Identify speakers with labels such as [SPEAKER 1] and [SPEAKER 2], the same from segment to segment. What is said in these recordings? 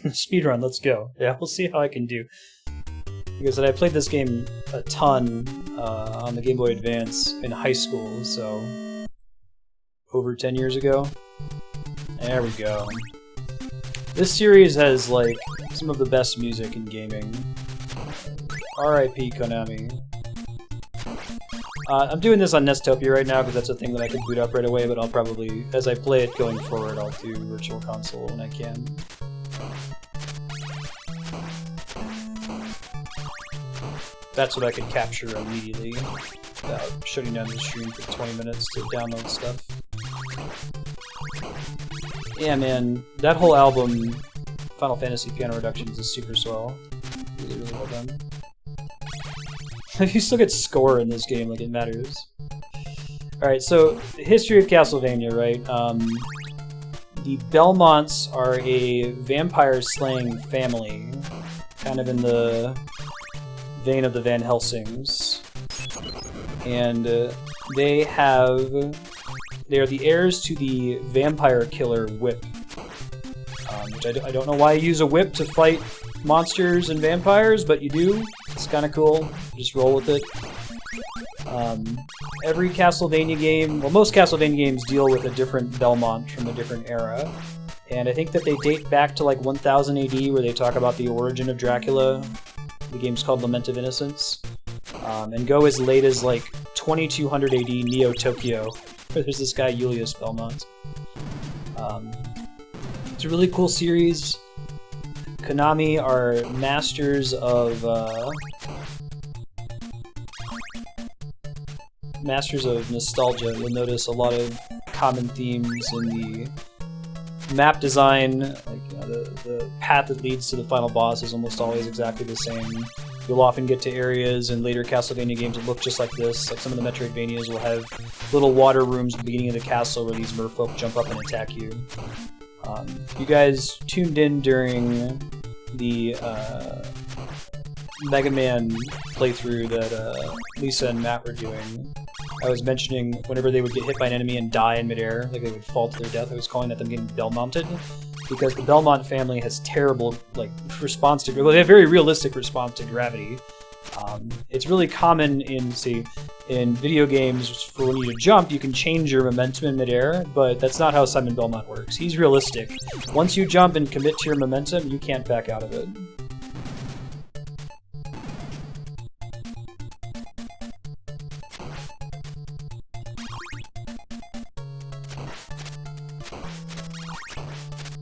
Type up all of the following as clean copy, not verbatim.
[SPEAKER 1] Speedrun, let's go. Yeah, we'll see how I can do. Because I played this game a ton on the Game Boy Advance in high school, so over 10 years ago. There we go. This series has, like, some of the best music in gaming. R.I.P. Konami. I'm doing this on Nestopia right now because that's a thing that I can boot up right away, but I'll probably, as I play it going forward, I'll do Virtual Console when I can. That's what I could capture immediately without shutting down the stream for 20 minutes to download stuff. Yeah, man, that whole album, Final Fantasy Piano Reductions, is super swell. Really, really well done. You still get score in this game, like it matters. Alright, so, the history of Castlevania, right? The Belmonts are a vampire-slaying family, kind of in the vein of the Van Helsings. And they are the heirs to the vampire killer whip. Which I don't know why you use a whip to fight monsters and vampires, but you do. It's kind of cool. Just roll with it. Every Castlevania game, well, most Castlevania games deal with a different Belmont from a different era. And I think that they date back to like 1000 AD, where they talk about the origin of Dracula. The game's called Lament of Innocence. And go as late as like 2200 AD Neo-Tokyo, where there's this guy Julius Belmont. It's a really cool series. Konami are masters of nostalgia. You'll notice a lot of common themes in the map design. Like, you know, the path that leads to the final boss is almost always exactly the same. You'll often get to areas in later Castlevania games that look just like this. Like some of the Metroidvanias will have little water rooms at the beginning of the castle where these merfolk jump up and attack you. You guys tuned in during the Mega Man playthrough that Lisa and Matt were doing. I was mentioning whenever they would get hit by an enemy and die in midair, like they would fall to their death, I was calling that them getting Belmonted, because the Belmont family has terrible, like, response to, well, they have very realistic response to gravity. It's really common in video games for when you jump, you can change your momentum in midair, but that's not how Simon Belmont works. He's realistic. Once you jump and commit to your momentum, you can't back out of it.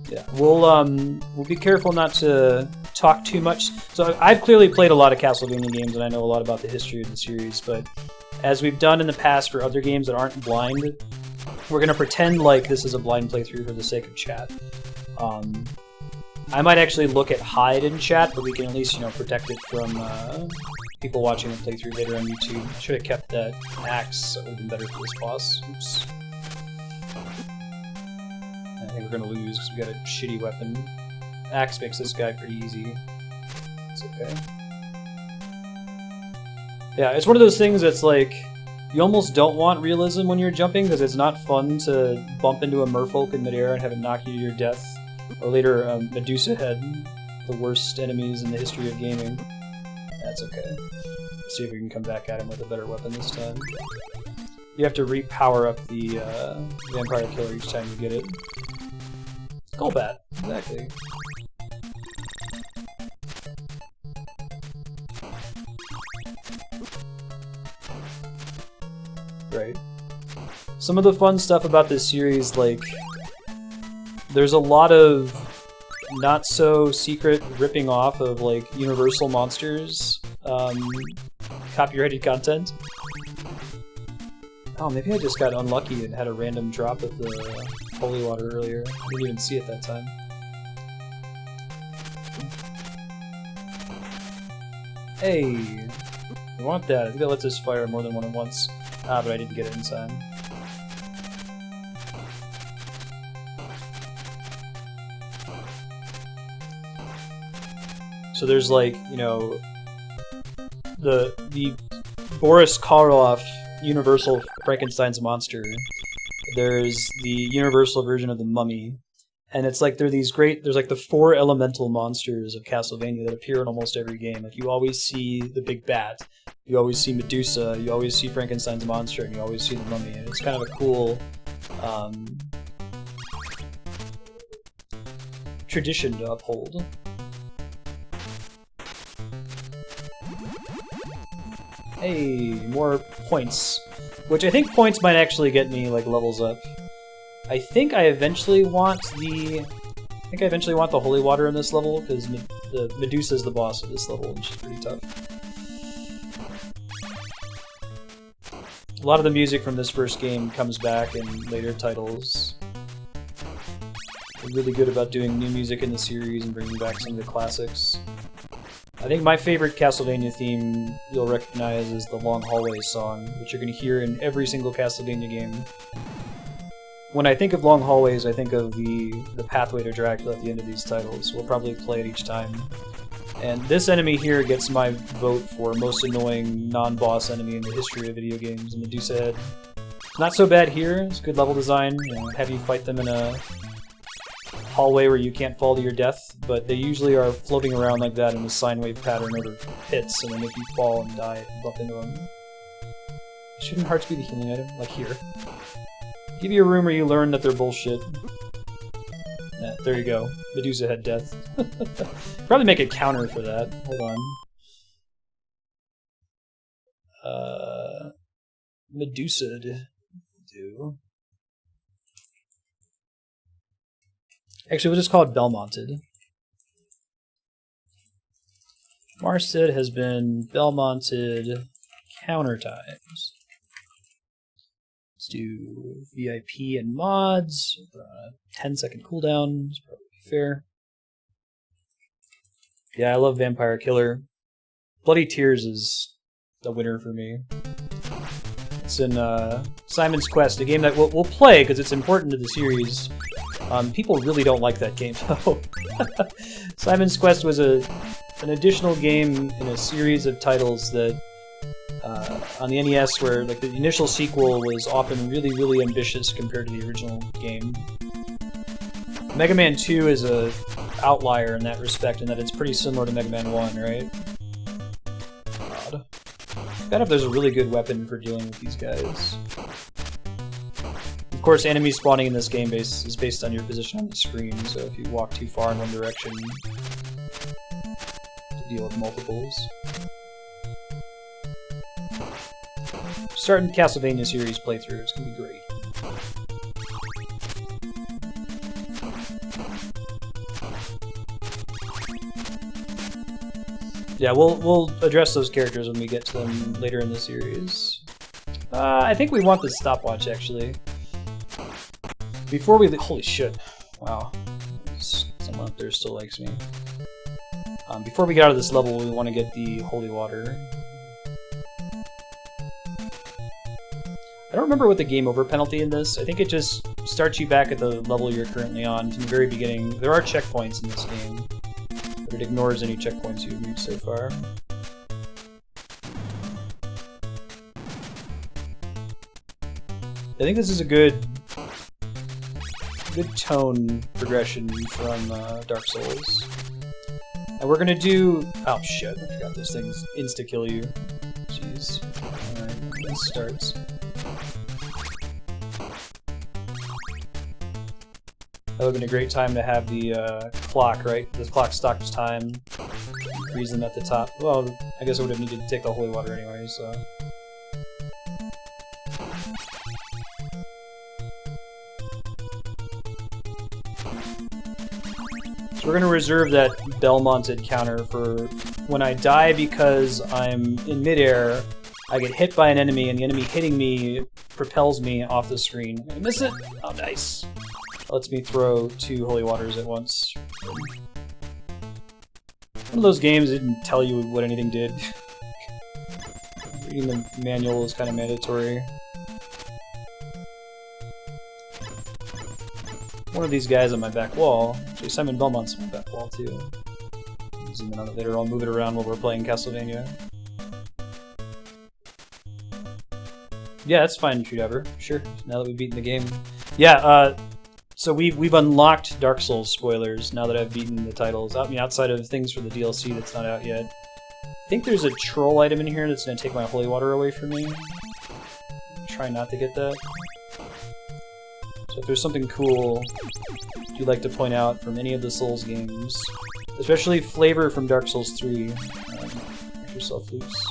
[SPEAKER 1] Yeah, we'll be careful not to talk too much. So I've clearly played a lot of Castlevania games and I know a lot about the history of the series, but as we've done in the past for other games that aren't blind, we're going to pretend like this is a blind playthrough for the sake of chat. I might actually look at hide in chat, but we can at least, you know, protect it from people watching the playthrough later on YouTube. I should have kept that axe, that would have been better for this boss. Oops. I think we're going to lose because we got a shitty weapon. Axe makes this guy pretty easy. It's okay. Yeah, it's one of those things that's like, you almost don't want realism when you're jumping because it's not fun to bump into a merfolk in midair and have it knock you to your death. Or later, Medusa head, the worst enemies in the history of gaming. That's okay. Let's see if we can come back at him with a better weapon this time. You have to re-power up the vampire killer each time you get it. Skullbat, exactly. Right. Some of the fun stuff about this series, like, there's a lot of not so secret ripping off of like Universal monsters, copyrighted content. Oh, maybe I just got unlucky and had a random drop of the holy water earlier. I didn't even see it that time. Hey! I want that. I think that lets us fire more than one at once. Ah, but I didn't get it in time. So there's like, you know, the Boris Karloff Universal Frankenstein's monster. There's the Universal version of the Mummy, And it's like there's like the 4 elemental monsters of Castlevania that appear in almost every game. Like you always see the big bat, you always see Medusa, you always see Frankenstein's monster, and you always see the mummy. And it's kind of a cool tradition to uphold. Hey, more points. Which I think points might actually get me like levels up. I think I eventually want the holy water in this level, because the Medusa is the boss of this level, and she's pretty tough. A lot of the music from this first game comes back in later titles. They're really good about doing new music in the series and bringing back some of the classics. I think my favorite Castlevania theme you'll recognize is the Long Hallways song, which you're going to hear in every single Castlevania game. When I think of Long Hallways, I think of the pathway to Dracula at the end of these titles. We'll probably play it each time. And this enemy here gets my vote for most annoying non-boss enemy in the history of video games, the Medusa head. Not so bad here, it's good level design, you know, have you fight them in a hallway where you can't fall to your death, but they usually are floating around like that in a sine wave pattern over pits, and they make you fall and die and bump into them. Shouldn't hearts be the healing item? Like here. Give you a room where you learn that they're bullshit. Yeah, there you go. Medusa head death. Probably make a counter for that. Hold on. Medusa do. Actually, we'll just call it Belmonted. Marstead has been Belmonted counter times. Let's do VIP and mods. 10-second cooldown is probably fair. Yeah, I love Vampire Killer. Bloody Tears is the winner for me. It's in Simon's Quest, a game that we'll play because it's important to the series. People really don't like that game, though. Simon's Quest was an additional game in a series of titles that on the NES, where like the initial sequel was often really, really ambitious compared to the original game. Mega Man 2 is a outlier in that respect, in that it's pretty similar to Mega Man 1, right? God. I bet if there's a really good weapon for dealing with these guys. Of course, enemy spawning in this game is based on your position on the screen, so if you walk too far in one direction, to deal with multiples. Starting Castlevania series playthrough is gonna be great. Yeah, we'll address those characters when we get to them later in the series. I think we want the stopwatch, actually. Before we... Holy shit. Wow. Someone up there still likes me. Before we get out of this level, we want to get the holy water. I don't remember what the game over penalty in this. I think it just starts you back at the level you're currently on from the very beginning. There are checkpoints in this game, but it ignores any checkpoints you've reached so far. I think this is a good tone progression from Dark Souls. And we're gonna do... Oh shit, I forgot those things insta-kill you. Jeez. Alright, this starts. That would have been a great time to have the clock, right? The clock stops time. Freeze them at the top. Well, I guess I would have needed to take the holy water anyway, so... So we're going to reserve that Belmonted counter for when I die because I'm in midair, I get hit by an enemy, and the enemy hitting me propels me off the screen. I miss it! Oh, nice. Lets me throw 2 holy waters at once. One of those games that didn't tell you what anything did. Reading the manual is kind of mandatory. One of these guys on my back wall. Actually, Simon Belmont's on my back wall, too. Zoom in on it later, I'll move it around while we're playing Castlevania. Yeah, that's fine, shoot ever. Sure, now that we've beaten the game. Yeah, So we've unlocked Dark Souls spoilers now that I've beaten the titles. I mean, outside of things for the DLC that's not out yet. I think there's a troll item in here that's going to take my holy water away from me. Try not to get that. So if there's something cool you'd like to point out from any of the Souls games, especially flavor from Dark Souls 3, make yourself loose.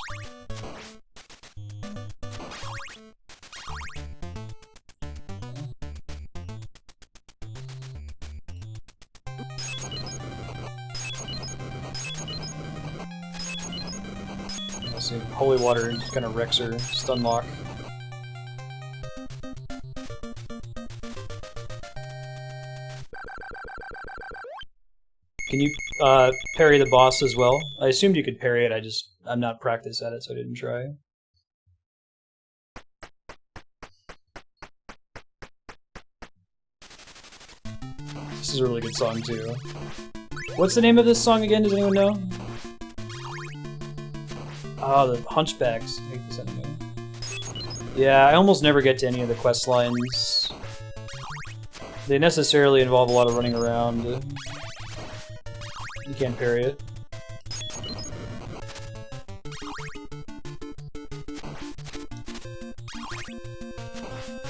[SPEAKER 1] So holy water just kind of wrecks her. Stun lock. Can you parry the boss as well? I assumed you could parry it, I'm not practiced at it, so I didn't try. This is a really good song too. What's the name of this song again? Does anyone know? Oh, the Hunchbacks. I hate this enemy. Yeah, I almost never get to any of the quest lines. They necessarily involve a lot of running around. You can't parry it.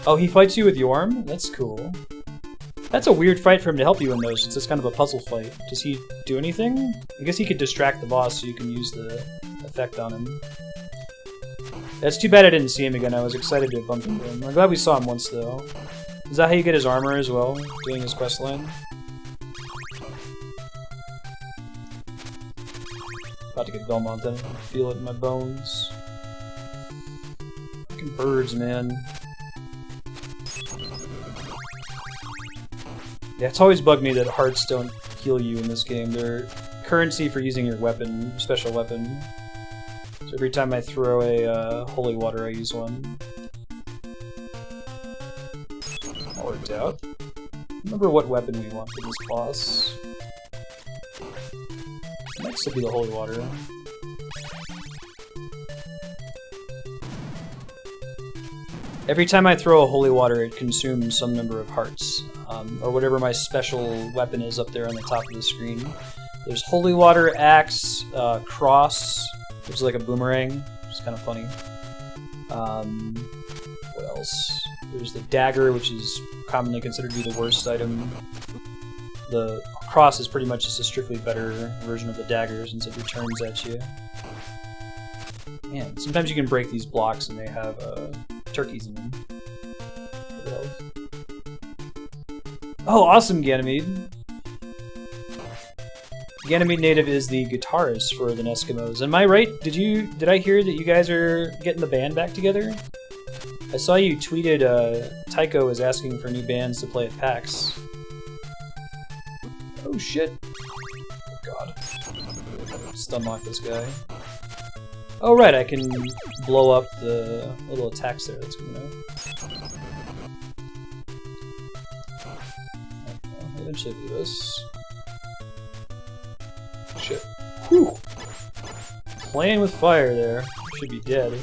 [SPEAKER 1] Oh, he fights you with Yorm? That's cool. That's a weird fight for him to help you in those, since it's kind of a puzzle fight. Does he do anything? I guess he could distract the boss so you can use the effect on him. That's too bad I didn't see him again. I was excited to bump into him. I'm glad we saw him once, though. Is that how you get his armor as well, doing his questline? About to get Belmont then. I feel it in my bones. Fucking birds, man. Yeah, it's always bugged me that hearts don't heal you in this game. They're currency for using your weapon, special weapon. So every time I throw a holy water, I use one. All worked out. Remember what weapon we want for this boss. Next will be the holy water. Every time I throw a holy water, it consumes some number of hearts, or whatever my special weapon is up there on the top of the screen. There's holy water, axe, cross, which is like a boomerang, which is kind of funny. What else? There's the dagger, which is commonly considered to be the worst item. The cross is pretty much just a strictly better version of the dagger since it returns at you. Man, sometimes you can break these blocks and they have turkeys in them. Oh, awesome, Ganymede! Ganymede Native is the guitarist for the Eskimos. Am I right? Did I hear that you guys are getting the band back together? I saw you tweeted Tycho is asking for new bands to play at PAX. Oh shit! Oh god. Stun lock this guy. Oh right, I can blow up the little attacks there. That's good to know. I'll eventually do this. Shit. Whew! Playing with fire there. Should be dead.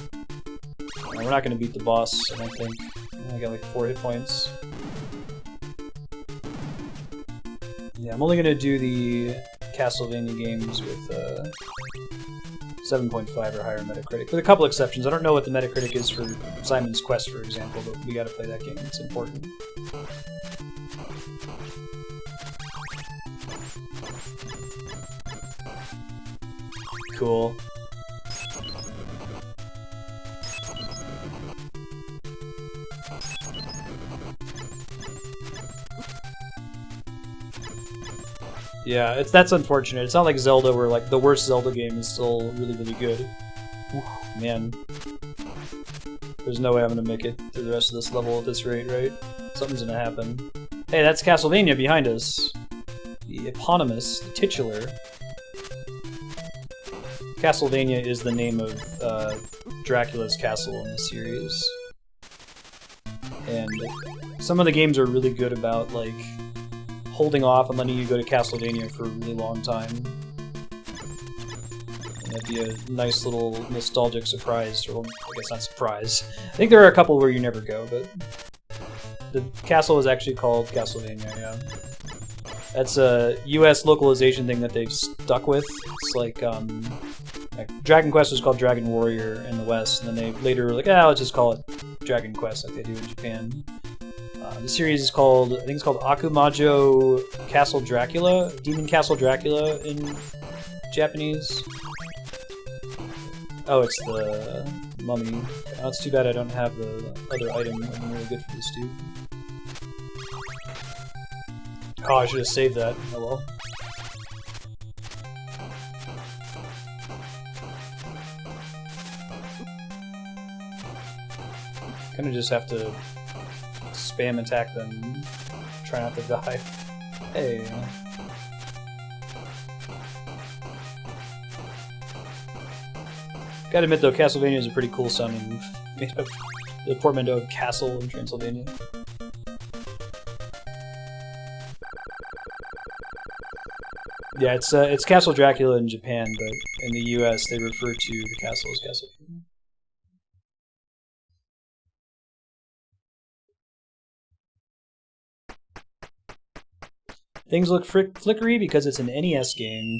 [SPEAKER 1] We're not gonna beat the boss, I don't think. I got like 4 hit points. Yeah, I'm only gonna do the Castlevania games with 7.5 or higher Metacritic. With a couple exceptions. I don't know what the Metacritic is for Simon's Quest, for example, but we gotta play that game. It's important. Cool. Yeah, that's unfortunate. It's not like Zelda where like the worst Zelda game is still really, really good. Oof, man. There's no way I'm gonna make it through the rest of this level at this rate, right? Something's gonna happen. Hey, that's Castlevania behind us. The eponymous, the titular. Castlevania is the name of Dracula's castle in the series. And some of the games are really good about, like, holding off and letting you go to Castlevania for a really long time. And that'd be a nice little nostalgic surprise, or I guess not surprise. I think there are a couple where you never go, but the castle is actually called Castlevania, yeah. That's a US localization thing that they've stuck with. It's like Dragon Quest was called Dragon Warrior in the West, and then they later were like, let's just call it Dragon Quest like they do in Japan. The series is called, I think it's called Akumajo Castle Dracula, Demon Castle Dracula in Japanese. Oh, it's the mummy. Oh, it's too bad I don't have the other item. That would be really good for this dude. Oh, I should have saved that. Oh well. Kinda just have to spam attack them, try not to die. Hey. Gotta admit though, Castlevania is a pretty cool sounding made up the portmanteau of castle in Transylvania. Yeah, it's Castle Dracula in Japan, but in the US they refer to the castle as Castlevania. Things look flickery because it's an NES game.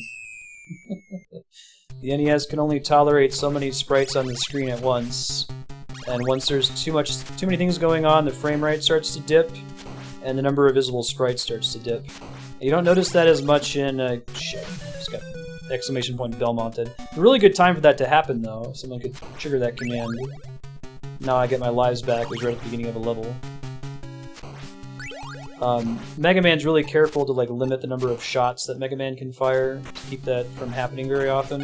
[SPEAKER 1] The NES can only tolerate so many sprites on the screen at once, and once there's too many things going on, the frame rate starts to dip, and the number of visible sprites starts to dip. You don't notice that as much in shit. Just got exclamation point Belmonted. A really good time for that to happen, though. If someone could trigger that command. Now I get my lives back. It was right at the beginning of a level. Mega Man's really careful to limit the number of shots that Mega Man can fire to keep that from happening very often.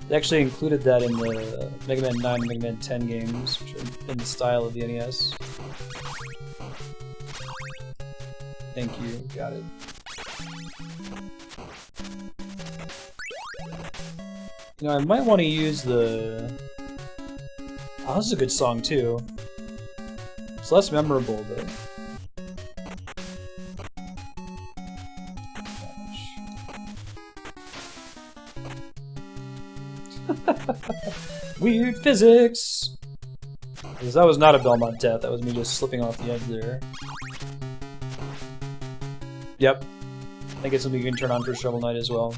[SPEAKER 1] They actually included that in the Mega Man 9 and Mega Man 10 games, which are in the style of the NES. Thank you, got it. You know, I might want to use the... Oh, this is a good song too. It's less memorable, but... Weird physics! Because that was not a Belmont death, that was me just slipping off the edge there. Yep. I think it's something you can turn on for Shovel Knight as well.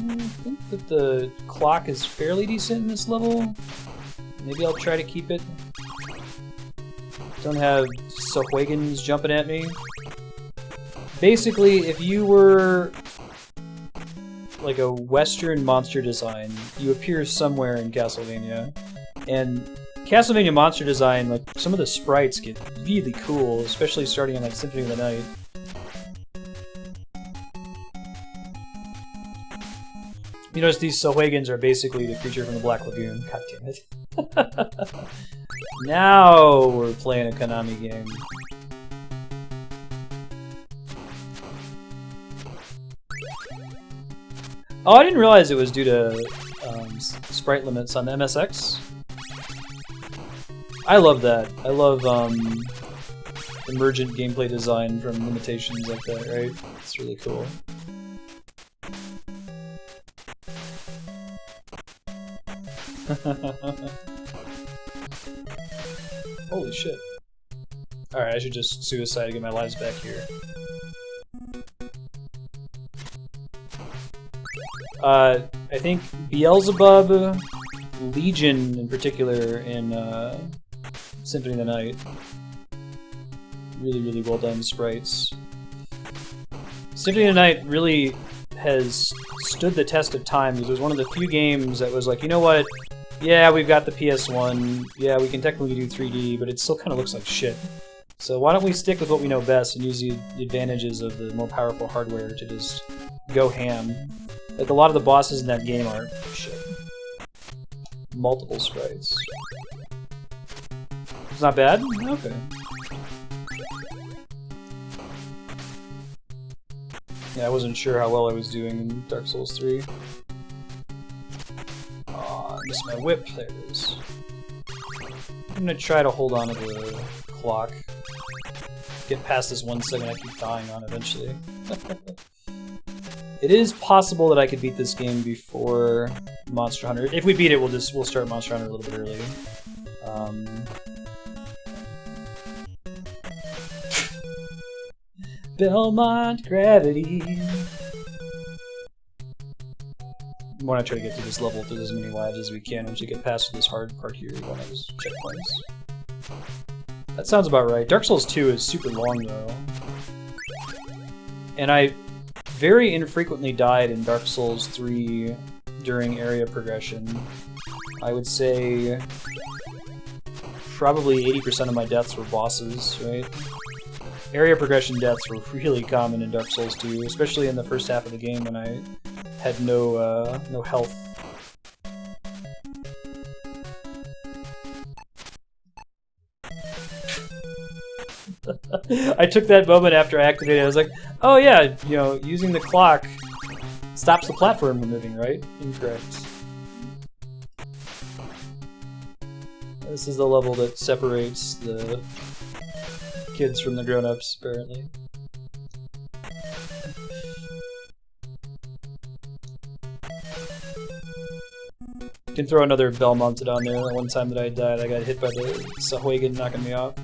[SPEAKER 1] I think that the clock is fairly decent in this level. Maybe I'll try to keep it. Don't have Sohwagans jumping at me. Basically, if you were like a Western monster design, you appear somewhere in Castlevania. And Castlevania monster design, like, some of the sprites get really cool, especially starting in, like, Symphony of the Night. You notice these Sohwagans are basically the creature from the Black Lagoon. God damn it. Now we're playing a Konami game. Oh, I didn't realize it was due to sprite limits on the MSX. I love that. I love emergent gameplay design from limitations like that, right? It's really cool. Holy shit. Alright, I should just suicide to get my lives back here. I think Beelzebub, Legion in particular, in Symphony of the Night. Really, really well done sprites. Symphony of the Night really has stood the test of time because it was one of the few games that was like, you know what? Yeah, we've got the PS1. Yeah, we can technically do 3D, but it still kind of looks like shit. So why don't we stick with what we know best and use the advantages of the more powerful hardware to just go ham. Like, a lot of the bosses in that game are shit. Multiple sprites. It's not bad? Okay. Yeah, I wasn't sure how well I was doing in Dark Souls 3. Aw, I missed my whip. There it is. I'm gonna try to hold on to the clock. Get past this 1 second I keep dying on eventually. It is possible that I could beat this game before Monster Hunter. If we beat it, we'll start Monster Hunter a little bit early. Belmont Gravity. I want to try to get through this level through as many lives as we can once we get past this hard part here, one of those checkpoints. That sounds about right. Dark Souls 2 is super long though. And I very infrequently died in Dark Souls 3 during area progression. I would say probably 80% of my deaths were bosses, right? Area progression deaths were really common in Dark Souls 2, especially in the first half of the game when I had no health. I took that moment after I activated it. I was like, oh yeah, you know, using the clock stops the platform from moving, right? Incorrect. This is the level that separates the kids from the grown-ups, apparently. Can throw another Belmonted on there. That one time that I died, I got hit by the Sahuagin knocking me off.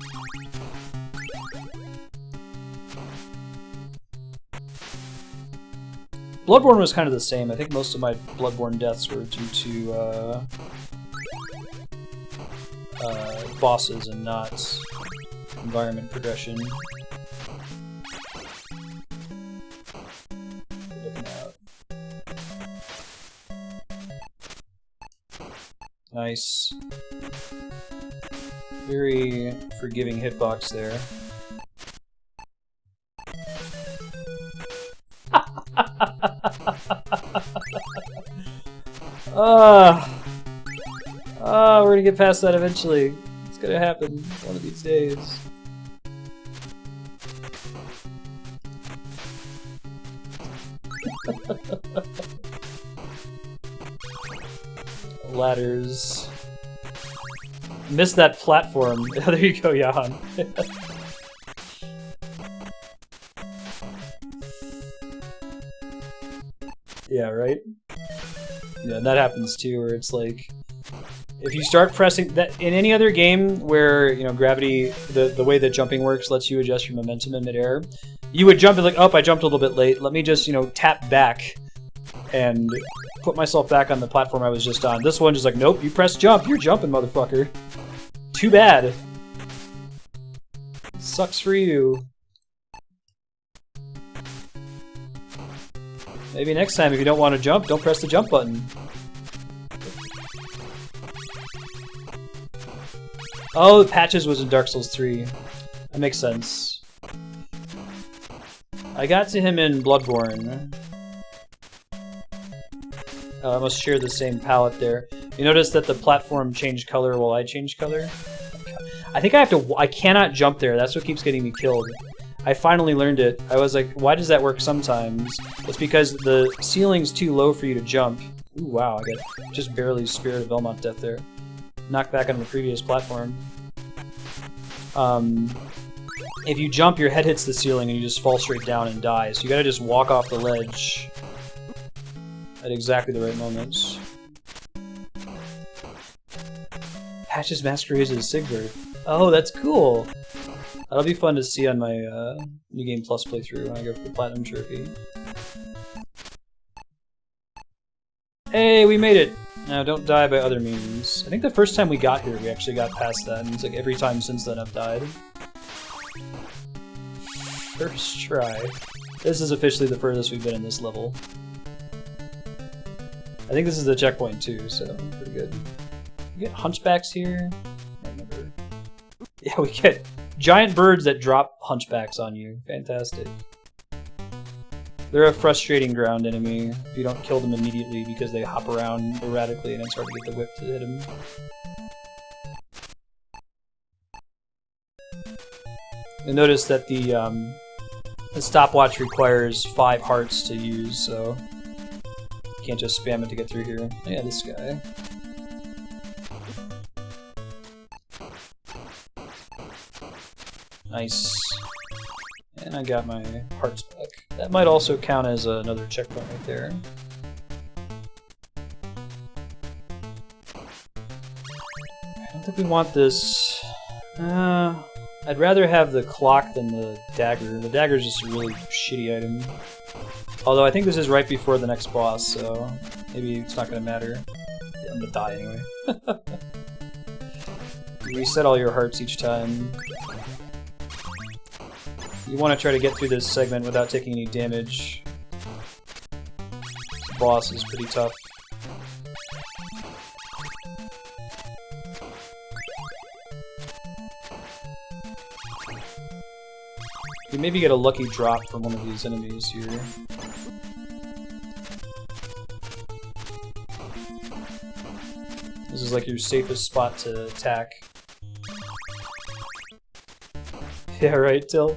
[SPEAKER 1] Bloodborne was kind of the same. I think most of my Bloodborne deaths were due to bosses and not environment progression. Looking out. Nice. Very forgiving hitbox there. We're gonna get past that eventually. It's gonna happen one of these days. Ladders. Missed that platform. There you go, Jahan. Yeah, right? Yeah, that happens too, where it's like, if you start pressing that in any other game where, you know, gravity, the way that jumping works lets you adjust your momentum in midair, you would jump and like, oh, I jumped a little bit late. Let me just, you know, tap back and put myself back on the platform I was just on. This one just like, nope, you press jump, you're jumping, motherfucker. Too bad. Sucks for you. Maybe next time, if you don't want to jump, don't press the jump button. Oh, the Patches was in Dark Souls 3. That makes sense. I got to him in Bloodborne. I must share the same palette there. You notice that the platform changed color while I changed color? I think I have to... I cannot jump there. That's what keeps getting me killed. I finally learned it. I was like, why does that work sometimes? It's because the ceiling's too low for you to jump. Ooh, wow, I got just barely Spirit of Belmont death there. Knocked back on the previous platform. If you jump, your head hits the ceiling and you just fall straight down and die. So you gotta just walk off the ledge at exactly the right moments. Patches masquerades as Sigbert. Oh, that's cool! That'll be fun to see on my New Game Plus playthrough when I go for the Platinum Trophy. Hey, we made it! Now, don't die by other means. I think the first time we got here, we actually got past that, and it's like every time since then I've died. First try. This is officially the furthest we've been in this level. I think this is the checkpoint too, so pretty good. We get hunchbacks here. I don't remember. Yeah, we get giant birds that drop hunchbacks on you. Fantastic. They're a frustrating ground enemy if you don't kill them immediately because they hop around erratically and it's hard to get the whip to hit them. You'll notice that the stopwatch requires 5 hearts to use, so you can't just spam it to get through here. Yeah, this guy. Nice. And I got my hearts back. That might also count as another checkpoint right there. I don't think we want this. I'd rather have the clock than the dagger. The dagger is just a really shitty item. Although I think this is right before the next boss, so maybe it's not gonna matter. I'm gonna die anyway. You reset all your hearts each time. You want to try to get through this segment without taking any damage. This boss is pretty tough. You maybe get a lucky drop from one of these enemies here. This is like your safest spot to attack. Yeah, right, Till?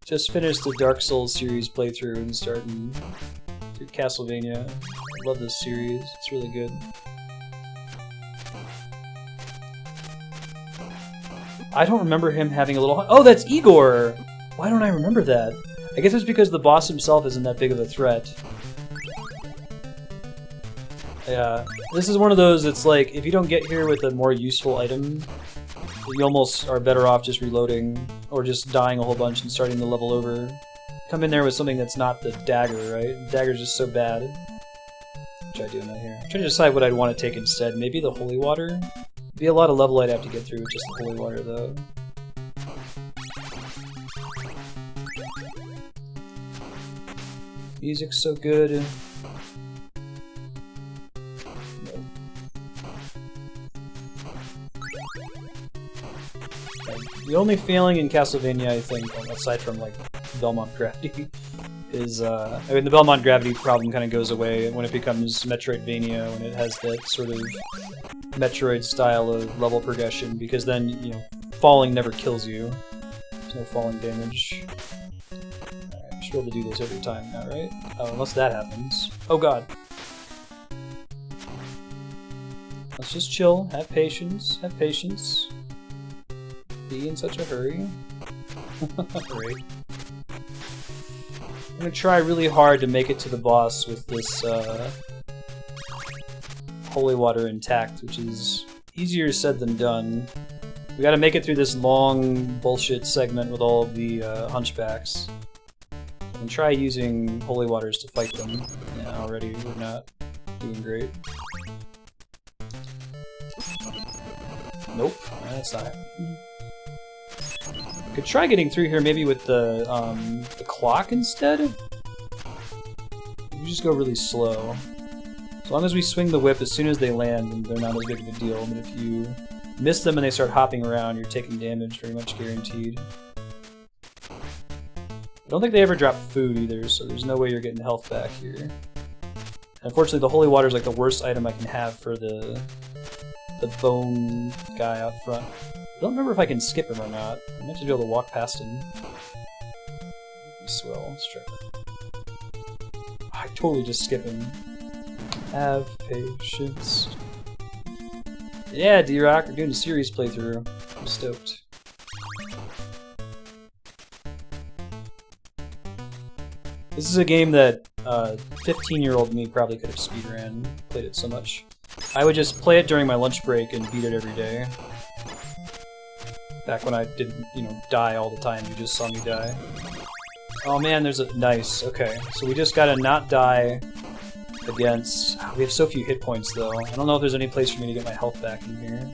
[SPEAKER 1] Just finished the Dark Souls series playthrough and starting through Castlevania. I love this series, it's really good. I don't remember him having a little... Oh, that's Igor! Why don't I remember that? I guess it's because the boss himself isn't that big of a threat. Yeah, this is one of those, it's like, if you don't get here with a more useful item, you almost are better off just reloading, or just dying a whole bunch and starting the level over. Come in there with something that's not the dagger, right? The dagger's just so bad. What should I do in here? I'm trying to decide what I'd want to take instead. Maybe the holy water? Be a lot of level I'd have to get through with just the holy water, though. Music's so good. The only failing in Castlevania, I think, aside from like Belmont Gravity, is I mean the Belmont Gravity problem kind of goes away when it becomes Metroidvania, when it has that sort of Metroid style of level progression, because then, you know, falling never kills you. There's no falling damage. Alright, I should be able to do this every time now, right? Oh, unless that happens. Oh god. Let's just chill, have patience, have patience. Be in such a hurry. Great. I'm gonna try really hard to make it to the boss with this holy water intact, which is easier said than done. We gotta make it through this long bullshit segment with all of the hunchbacks. And try using holy waters to fight them. Yeah, already we're not doing great. Nope, that's not it. Could try getting through here maybe with the clock instead. You just go really slow. As long as we swing the whip as soon as they land, and they're not as big of a deal. But if you miss them and they start hopping around, you're taking damage, pretty much guaranteed. I don't think they ever drop food either, so there's no way you're getting health back here. And unfortunately, the holy water is like the worst item I can have for the bone guy out front. I don't remember if I can skip him or not. I might just be able to walk past him. Swell, let's try that. I totally just skip him. Have patience. Yeah, D-Rock, we're doing a series playthrough. I'm stoked. This is a game that 15-year-old me probably could have speedran. Played it so much. I would just play it during my lunch break and beat it every day. Back when I didn't, you know, die all the time, you just saw me die. Oh man, there's a... Nice, okay. So we just gotta not die against... We have so few hit points, though. I don't know if there's any place for me to get my health back in here.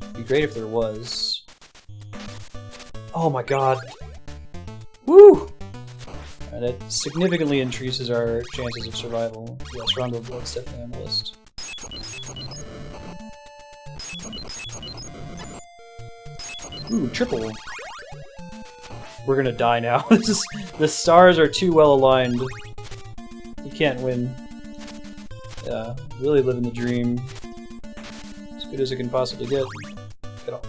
[SPEAKER 1] It'd be great if there was. Oh my god. Woo! That significantly increases our chances of survival. Yes, Round of Blood's definitely on the list. Ooh, triple. We're gonna die now. The stars are too well aligned. You can't win. Yeah, really living the dream. As good as it can possibly get. Got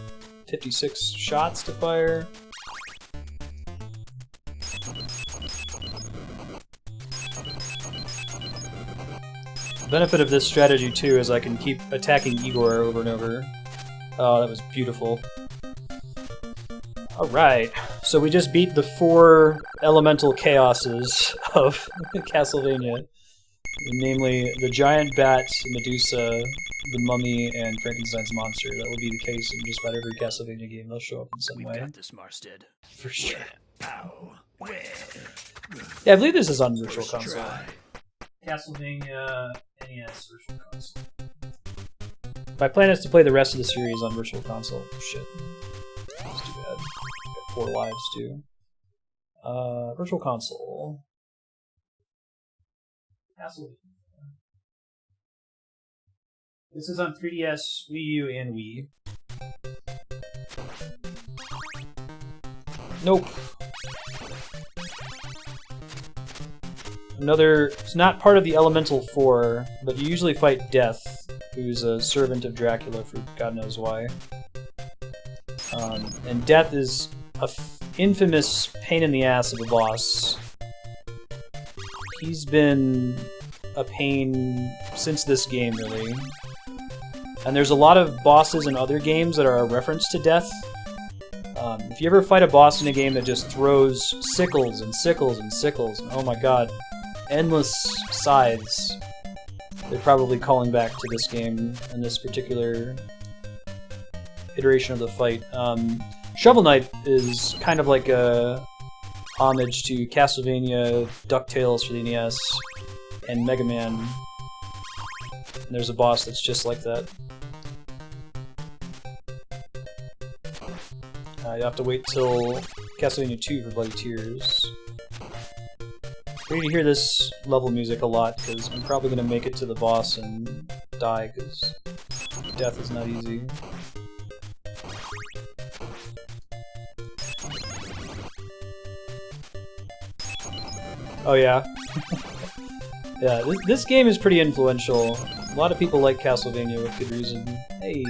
[SPEAKER 1] 56 shots to fire. The benefit of this strategy, too, is I can keep attacking Igor over and over. Oh, that was beautiful. Alright, so we just beat the 4 elemental chaoses of Castlevania. Namely, the giant bat, Medusa, the Mummy and Frankenstein's monster. That will be the case in just about every Castlevania game. They'll show up in some way.
[SPEAKER 2] Got this, Marstead.
[SPEAKER 1] For sure.
[SPEAKER 2] Ow. Where?
[SPEAKER 1] Yeah, I believe this is on Virtual
[SPEAKER 2] First
[SPEAKER 1] Console.
[SPEAKER 2] try.
[SPEAKER 1] Castlevania NES Virtual Console. My plan is to play the rest of the series on Virtual Console. Shit. That's too bad. Got 4 lives too. Virtual Console. Castlevania. This is on 3DS, Wii U, and Wii. Nope. It's not part of the Elemental 4, but you usually fight Death, who's a servant of Dracula for God knows why. And Death is a infamous pain in the ass of a boss. He's been a pain since this game, really. And there's a lot of bosses in other games that are a reference to Death. If you ever fight a boss in a game that just throws sickles and sickles and sickles, oh my god, endless scythes, they're probably calling back to this game and this particular iteration of the fight. Shovel Knight is kind of like a homage to Castlevania, DuckTales for the NES, and Mega Man. And there's a boss that's just like that. You have to wait till Castlevania 2 for Bloody Tears. I need to hear this level music a lot, because I'm probably going to make it to the boss and die, because Death is not easy. Oh yeah. Yeah, this game is pretty influential. A lot of people like Castlevania with good reason. Hey!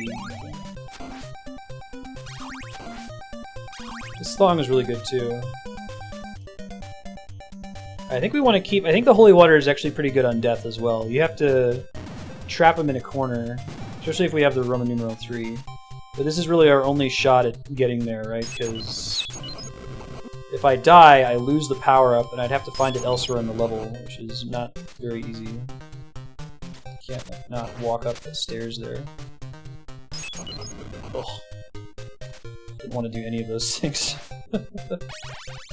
[SPEAKER 1] This song is really good too. I think we want to keep... I think the Holy Water is actually pretty good on Death as well. You have to trap him in a corner, especially if we have the Roman numeral 3. But this is really our only shot at getting there, right? Because if I die, I lose the power-up, and I'd have to find it elsewhere in the level, which is not very easy. Can't not walk up the stairs there. Ugh. Didn't want to do any of those things.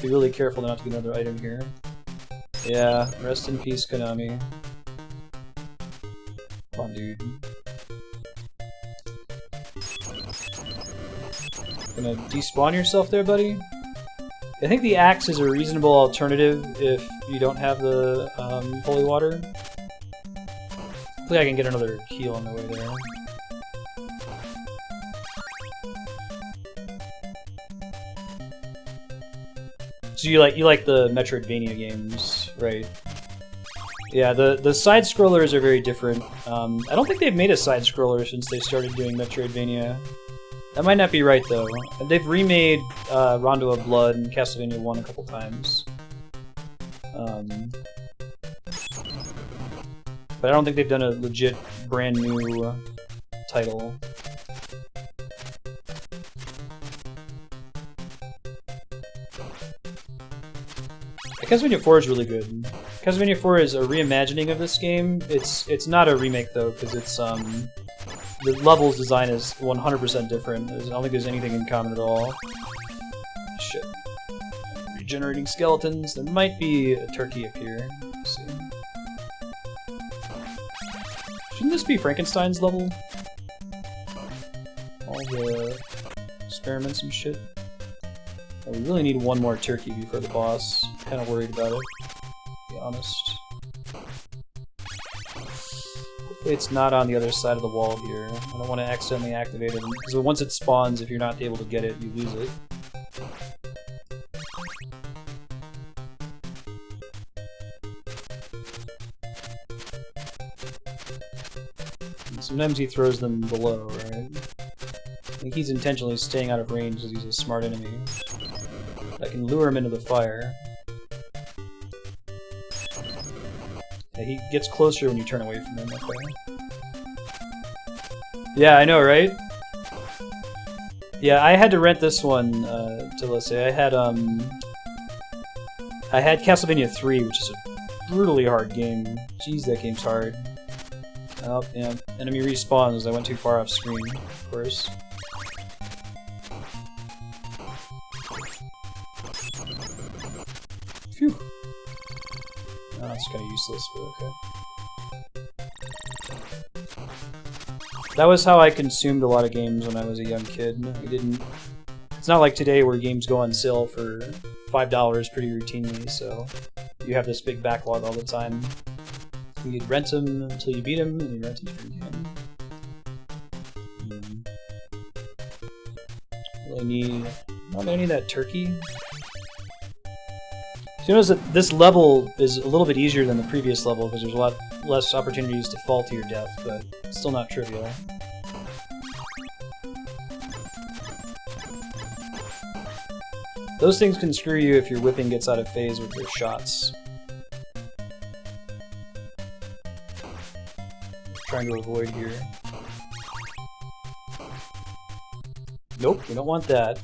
[SPEAKER 1] Be really careful not to get another item here. Yeah, rest in peace, Konami. Come on, dude. Gonna despawn yourself there, buddy? I think the axe is a reasonable alternative if you don't have the holy water. Hopefully I can get another heal on the way there. So you like the Metroidvania games, right? Yeah, the side-scrollers are very different. I don't think they've made a side-scroller since they started doing Metroidvania. That might not be right, though. They've remade Rondo of Blood and Castlevania 1 a couple times. But I don't think they've done a legit brand new title. Castlevania 4 is really good. Castlevania 4 is a reimagining of this game. It's not a remake though, because it's the levels design is 100% different. I don't think there's anything in common at all. Shit. Regenerating skeletons. There might be a turkey up here. Let's see. Shouldn't this be Frankenstein's level? All the experiments and shit. Oh, we really need one more turkey before the boss. Kind of worried about it, to be honest. Hopefully it's not on the other side of the wall here. I don't want to accidentally activate it, because once it spawns, if you're not able to get it, you lose it. And sometimes he throws them below, right? I think he's intentionally staying out of range because he's a smart enemy. I can lure him into the fire. Yeah, he gets closer when you turn away from him, okay. Yeah, I know, right? Yeah, I had to rent this one, to let's say. I had Castlevania 3, which is a brutally hard game. Jeez, that game's hard. Oh, yeah. Enemy respawns. I went too far off screen, of course. Phew. Oh, it's kind of useless, but okay. That was how I consumed a lot of games when I was a young kid. I didn't... It's not like today where games go on sale for $5 pretty routinely, so you have this big backlog all the time. You'd rent them until you beat them, and you rent them again. Really need... Not any of that turkey. So you notice that this level is a little bit easier than the previous level because there's a lot less opportunities to fall to your death, but still not trivial. Those things can screw you if your whipping gets out of phase with your shots. Trying to avoid here. Nope, we don't want that.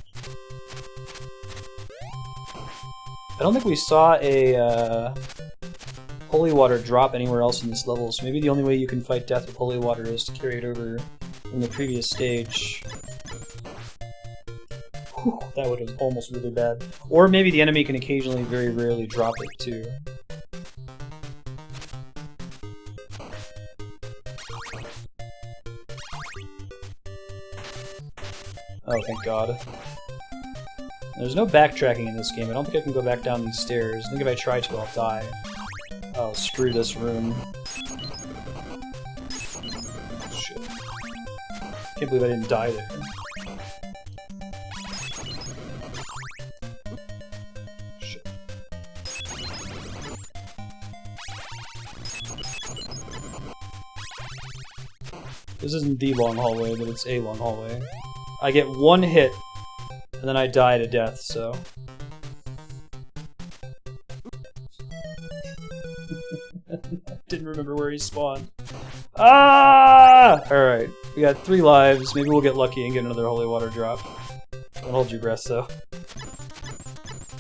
[SPEAKER 1] I don't think we saw a holy water drop anywhere else in this level, so maybe the only way you can fight death with holy water is to carry it over from the previous stage. Whew, that would have almost really bad. Or maybe the enemy can occasionally, very rarely, drop it too. Oh, thank God. There's no backtracking in this game. I don't think I can go back down these stairs. I think if I try to, I'll die. Oh, screw this room. Shit. Can't believe I didn't die there. Shit. This isn't the long hallway, but it's a long hallway. I get one hit, and then I die to death, so... Didn't remember where he spawned. Ah! Alright, we got 3 lives. Maybe we'll get lucky and get another holy water drop. Don't hold your breath, though.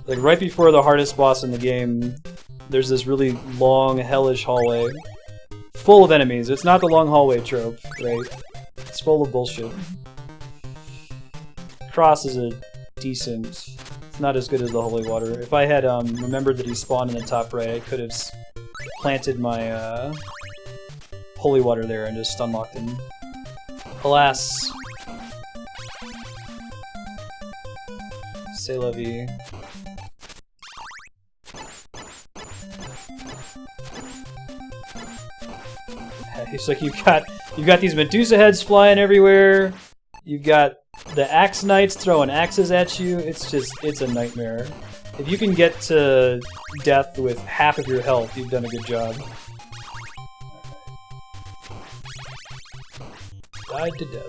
[SPEAKER 1] Like, right before the hardest boss in the game, there's this really long, hellish hallway. Full of enemies. It's not the long hallway trope, right? It's full of bullshit. Cross is a decent... It's not as good as the holy water. If I had remembered that he spawned in the top right, I could have planted my holy water there and just unlocked him. Alas. C'est la vie. It's like you've got these Medusa heads flying everywhere. You've got the axe knights throwing axes at you. It's a nightmare. If you can get to death with half of your health, you've done a good job. Died to death.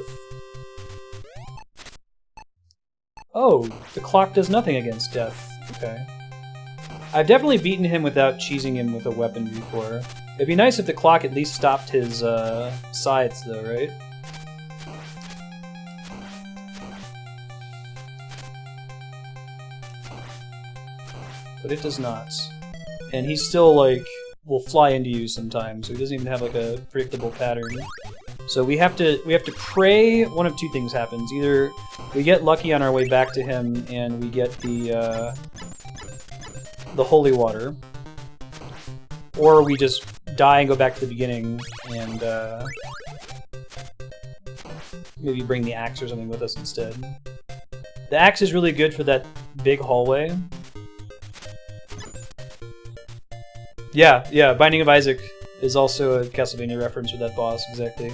[SPEAKER 1] Oh, the clock does nothing against death. Okay. I've definitely beaten him without cheesing him with a weapon before. It'd be nice if the clock at least stopped his sides, though, right? But it does not. And he still, like, will fly into you sometimes, so he doesn't even have, like, a predictable pattern. So we have to pray one of two things happens. Either we get lucky on our way back to him and we get the holy water, or we just die and go back to the beginning and maybe bring the axe or something with us instead. The axe is really good for that big hallway. Yeah, Binding of Isaac is also a Castlevania reference with that boss, exactly.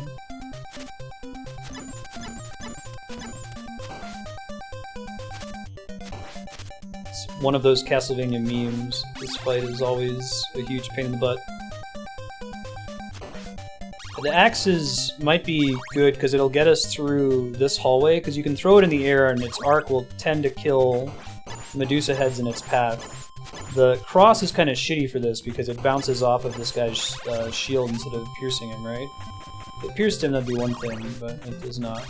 [SPEAKER 1] It's one of those Castlevania memes. This fight is always a huge pain in the butt. The axes might be good because it'll get us through this hallway, because you can throw it in the air and its arc will tend to kill Medusa heads in its path. The cross is kind of shitty for this because it bounces off of this guy's shield instead of piercing him, right? If it pierced him, that'd be one thing, but it does not.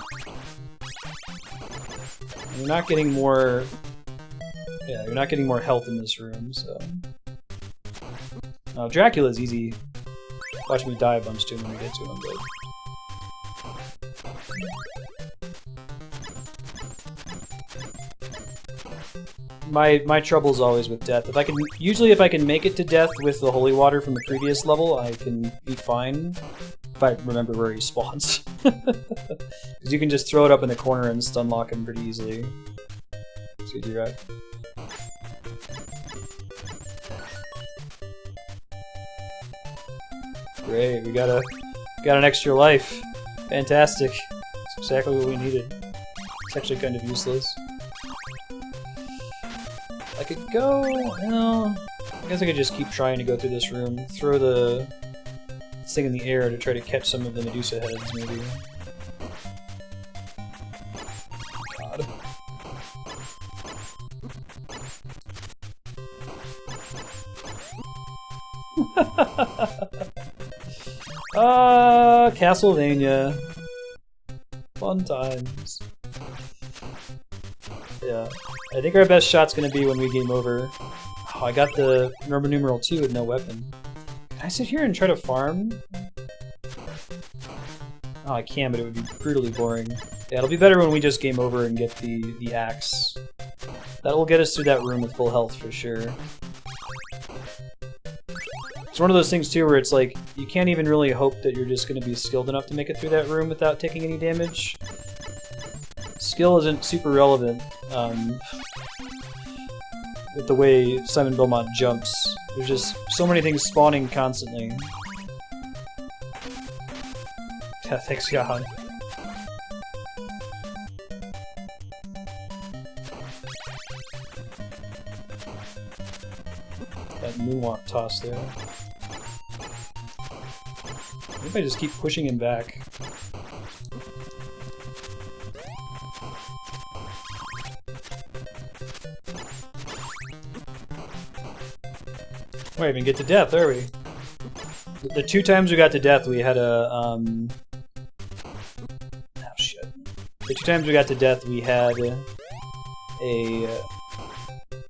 [SPEAKER 1] And you're not getting more... Yeah, you're not getting more health in this room, so... Now, Dracula's easy. Watch me die a bunch to him when we get to him, but... My trouble's always with death. Usually if I can make it to death with the holy water from the previous level, I can be fine. If I remember where he spawns. Because you can just throw it up in the corner and stun lock him pretty easily. See you right. Great, we got an extra life. Fantastic. That's exactly what we needed. It's actually kind of useless. I could go... well... I guess I could just keep trying to go through this room. Throw the thing in the air to try to catch some of the Medusa heads, maybe. God. Castlevania. Fun times. Yeah. I think our best shot's gonna be when we game over. Oh, I got the Roman numeral 2 with no weapon. Can I sit here and try to farm? Oh, I can, but it would be brutally boring. Yeah, it'll be better when we just game over and get the axe. That will get us through that room with full health for sure. It's one of those things too where it's like, you can't even really hope that you're just going to be skilled enough to make it through that room without taking any damage. Skill isn't super relevant with the way Simon Belmont jumps. There's just so many things spawning constantly. Yeah, thanks God. That moonwalk toss there. What if I just keep pushing him back? We might even get to death, are we? The 2 times we got to death, we had a, oh shit. The 2 times we got to death, we had a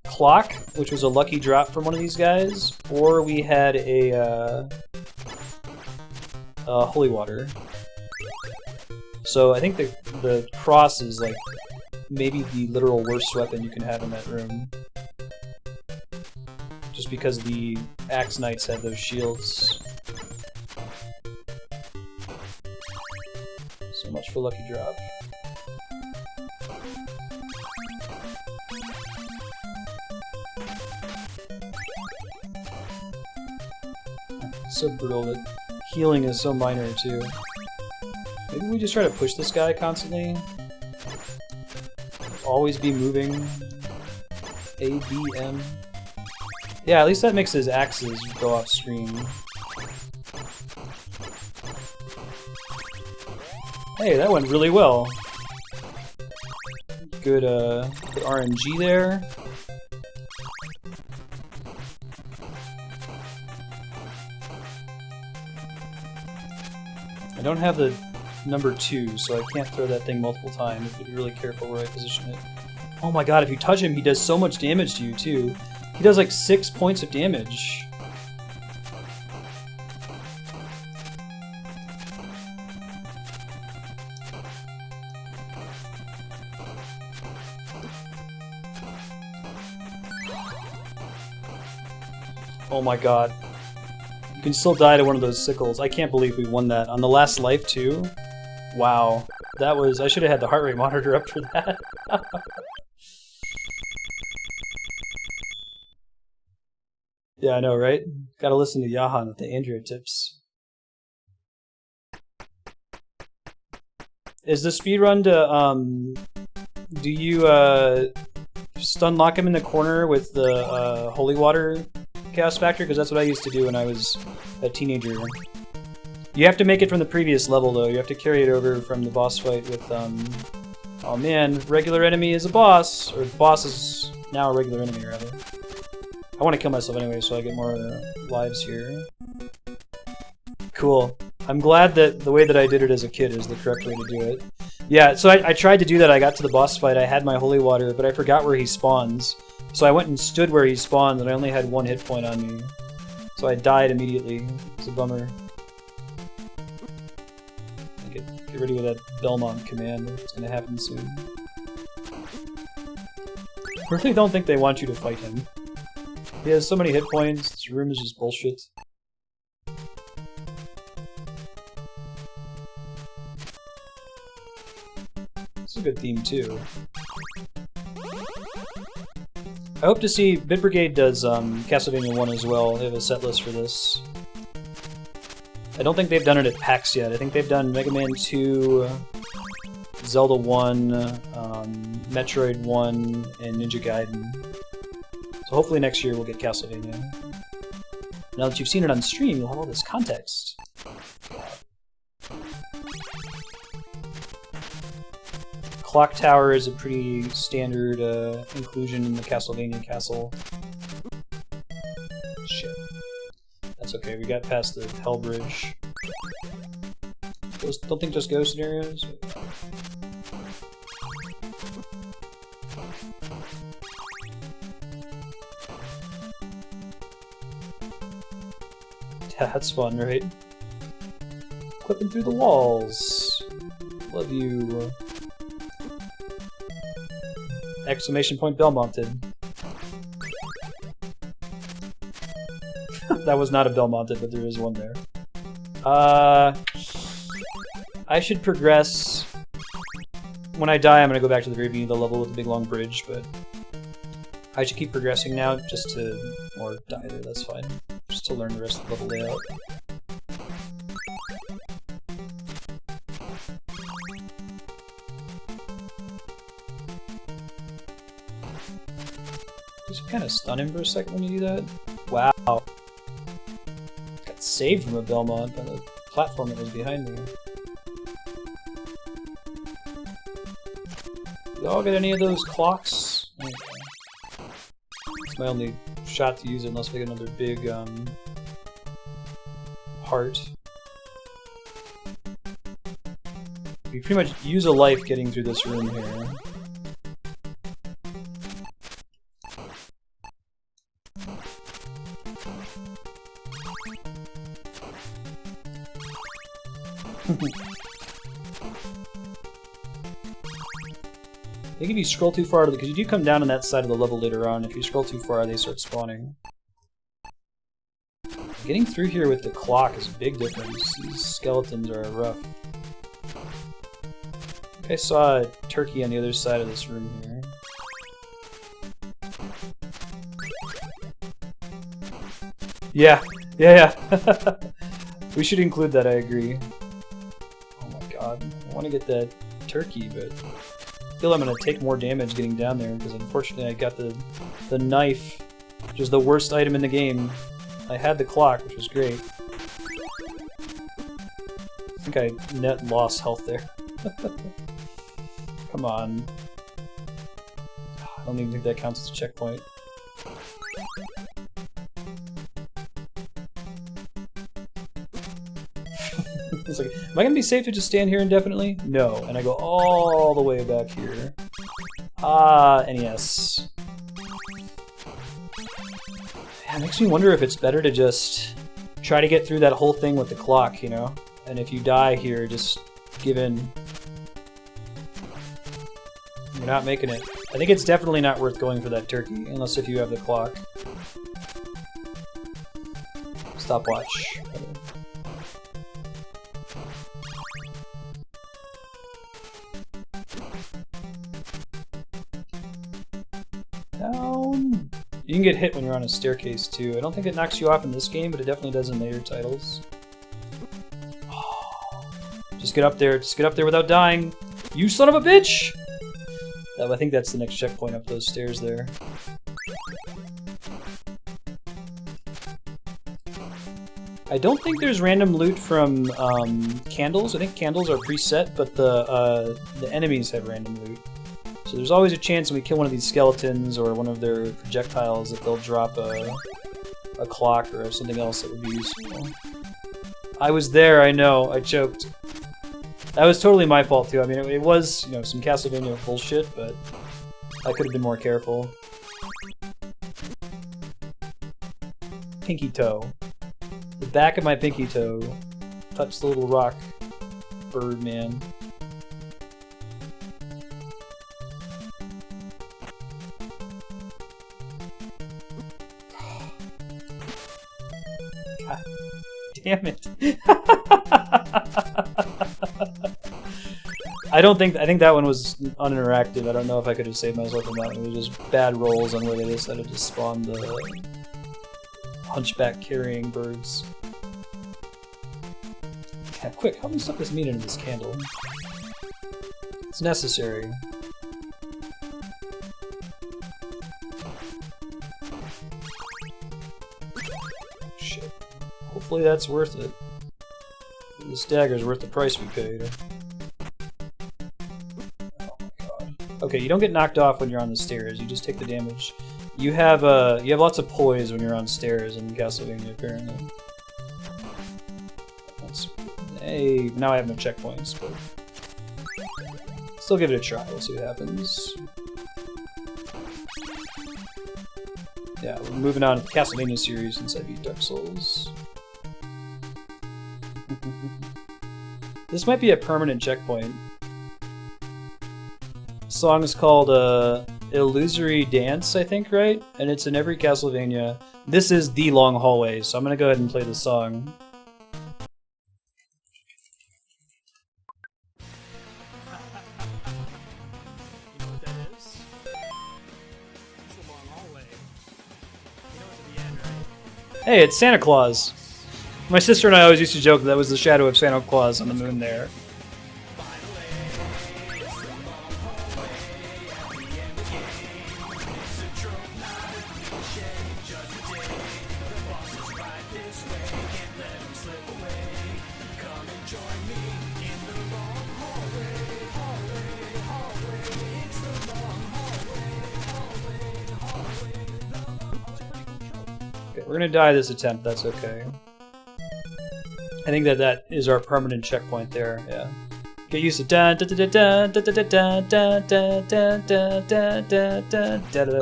[SPEAKER 1] clock, which was a lucky drop from one of these guys, or we had a holy water. So I think the cross is like maybe the literal worst weapon you can have in that room. Just because the Axe Knights have those shields. So much for lucky drop. So brutal that healing is so minor too. Maybe we just try to push this guy constantly. Always be moving. A, B, M. Yeah, at least that makes his axes go off screen. Hey, that went really well. Good, good RNG there. I don't have the number 2, so I can't throw that thing multiple times. I have to be really careful where I position it. Oh my god, if you touch him, he does so much damage to you, too. He does like 6 points of damage. Oh my god. You can still die to one of those sickles. I can't believe we won that. On the last life, too? Wow. That was... I should have had the heart rate monitor up for that. Yeah, I know, right? Gotta listen to Jahan with the Android tips. Is the speedrun to, do you, stun lock him in the corner with the, holy water chaos factor? Because that's what I used to do when I was a teenager. You have to make it from the previous level, though. You have to carry it over from the boss fight with, oh man, regular enemy is a boss! Or boss is now a regular enemy, rather. I want to kill myself anyway, so I get more lives here. Cool. I'm glad that the way that I did it as a kid is the correct way to do it. Yeah, so I tried to do that. I got to the boss fight, I had my holy water, but I forgot where he spawns. So I went and stood where he spawned, and I only had 1 hit point on me. So I died immediately. It's a bummer. Get ready with that Belmont command. It's gonna happen soon. I really don't think they want you to fight him. He has so many hit points, this room is just bullshit. This is a good theme too. I hope to see Bit Brigade does Castlevania 1 as well. They have a set list for this. I don't think they've done it at PAX yet. I think they've done Mega Man 2, Zelda 1, Metroid 1, and Ninja Gaiden. So hopefully next year we'll get Castlevania. Now that you've seen it on stream, you'll have all this context. Clock Tower is a pretty standard inclusion in the Castlevania castle. Shit. That's okay, we got past the Hell Bridge. Don't think just ghost scenarios? That's fun, right? Clipping through the walls. Love you. Exclamation point Belmonted. That was not a Belmonted, but there is one there. I should progress. When I die, I'm gonna go back to the very beginning of the level with the big long bridge, but I should keep progressing now just to... or die there, that's fine. Just to learn the rest of the level layout. Just kind of stun him for a second when you do that. Wow. Got saved from a Belmont by the platform that was behind me. Y'all get any of those clocks? Okay. It's my only shot to use it unless we get another big heart. We pretty much use a life getting through this room here. I think if you scroll too far, because you do come down on that side of the level later on, if you scroll too far, they start spawning. Getting through here with the clock is a big difference. These skeletons are rough. I think I saw a turkey on the other side of this room here. Yeah, yeah. We should include that, I agree. Oh my god, I want to get that turkey, but I feel I'm going to take more damage getting down there, because unfortunately I got the knife, which is the worst item in the game. I had the clock, which was great. I think I net lost health there. Come on. I don't even think that counts as a checkpoint. It's like, am I gonna be safe to just stand here indefinitely? No. And I go all the way back here. Ah, NES. Yeah, it makes me wonder if it's better to just try to get through that whole thing with the clock, you know? And if you die here, just give in. You're not making it. I think it's definitely not worth going for that turkey, unless if you have the clock. Stopwatch. Down. You can get hit when you're on a staircase too. I don't think it knocks you off in this game, but it definitely does in later titles. Oh. Just get up there. Just get up there without dying. You son of a bitch! I think that's the next checkpoint up those stairs there. I don't think there's random loot from candles. I think candles are preset, but the enemies have random loot. So there's always a chance when we kill one of these skeletons or one of their projectiles that they'll drop a clock or something else that would be useful. I was there, I know, I choked. That was totally my fault too. I mean, it was, you know, some Castlevania bullshit, but I could have been more careful. Pinky toe. The back of my pinky toe touched the little rock. bird, man. God damn it. I think that one was uninteractive. I don't know if I could have saved myself from that one. It was just bad rolls on where they decided to spawn the hunchback carrying birds. Yeah, quick, help me suck this meat into this candle. It's necessary. Shit. Hopefully that's worth it. This dagger's worth the price we paid. Okay, you don't get knocked off when you're on the stairs. You just take the damage. You have lots of poise when you're on stairs in Castlevania, apparently. That's, hey, now I have no checkpoints, but still give it a try. We'll see what happens. Yeah, we're moving on to the Castlevania series since I beat Dark Souls. This might be a permanent checkpoint. The song is called Illusory Dance, I think, right? And it's in every Castlevania. This is the long hallway, so I'm gonna go ahead and play the song.
[SPEAKER 2] You know what that is? It's a long hallway. You know it's at the end, right?
[SPEAKER 1] Hey, it's Santa Claus! My sister and I always used to joke that was the shadow of Santa Claus on the moon there. We're gonna die this attempt, that's okay. I think that is our permanent checkpoint there, yeah. Get used to da da da da da da da da da da da da da da da da.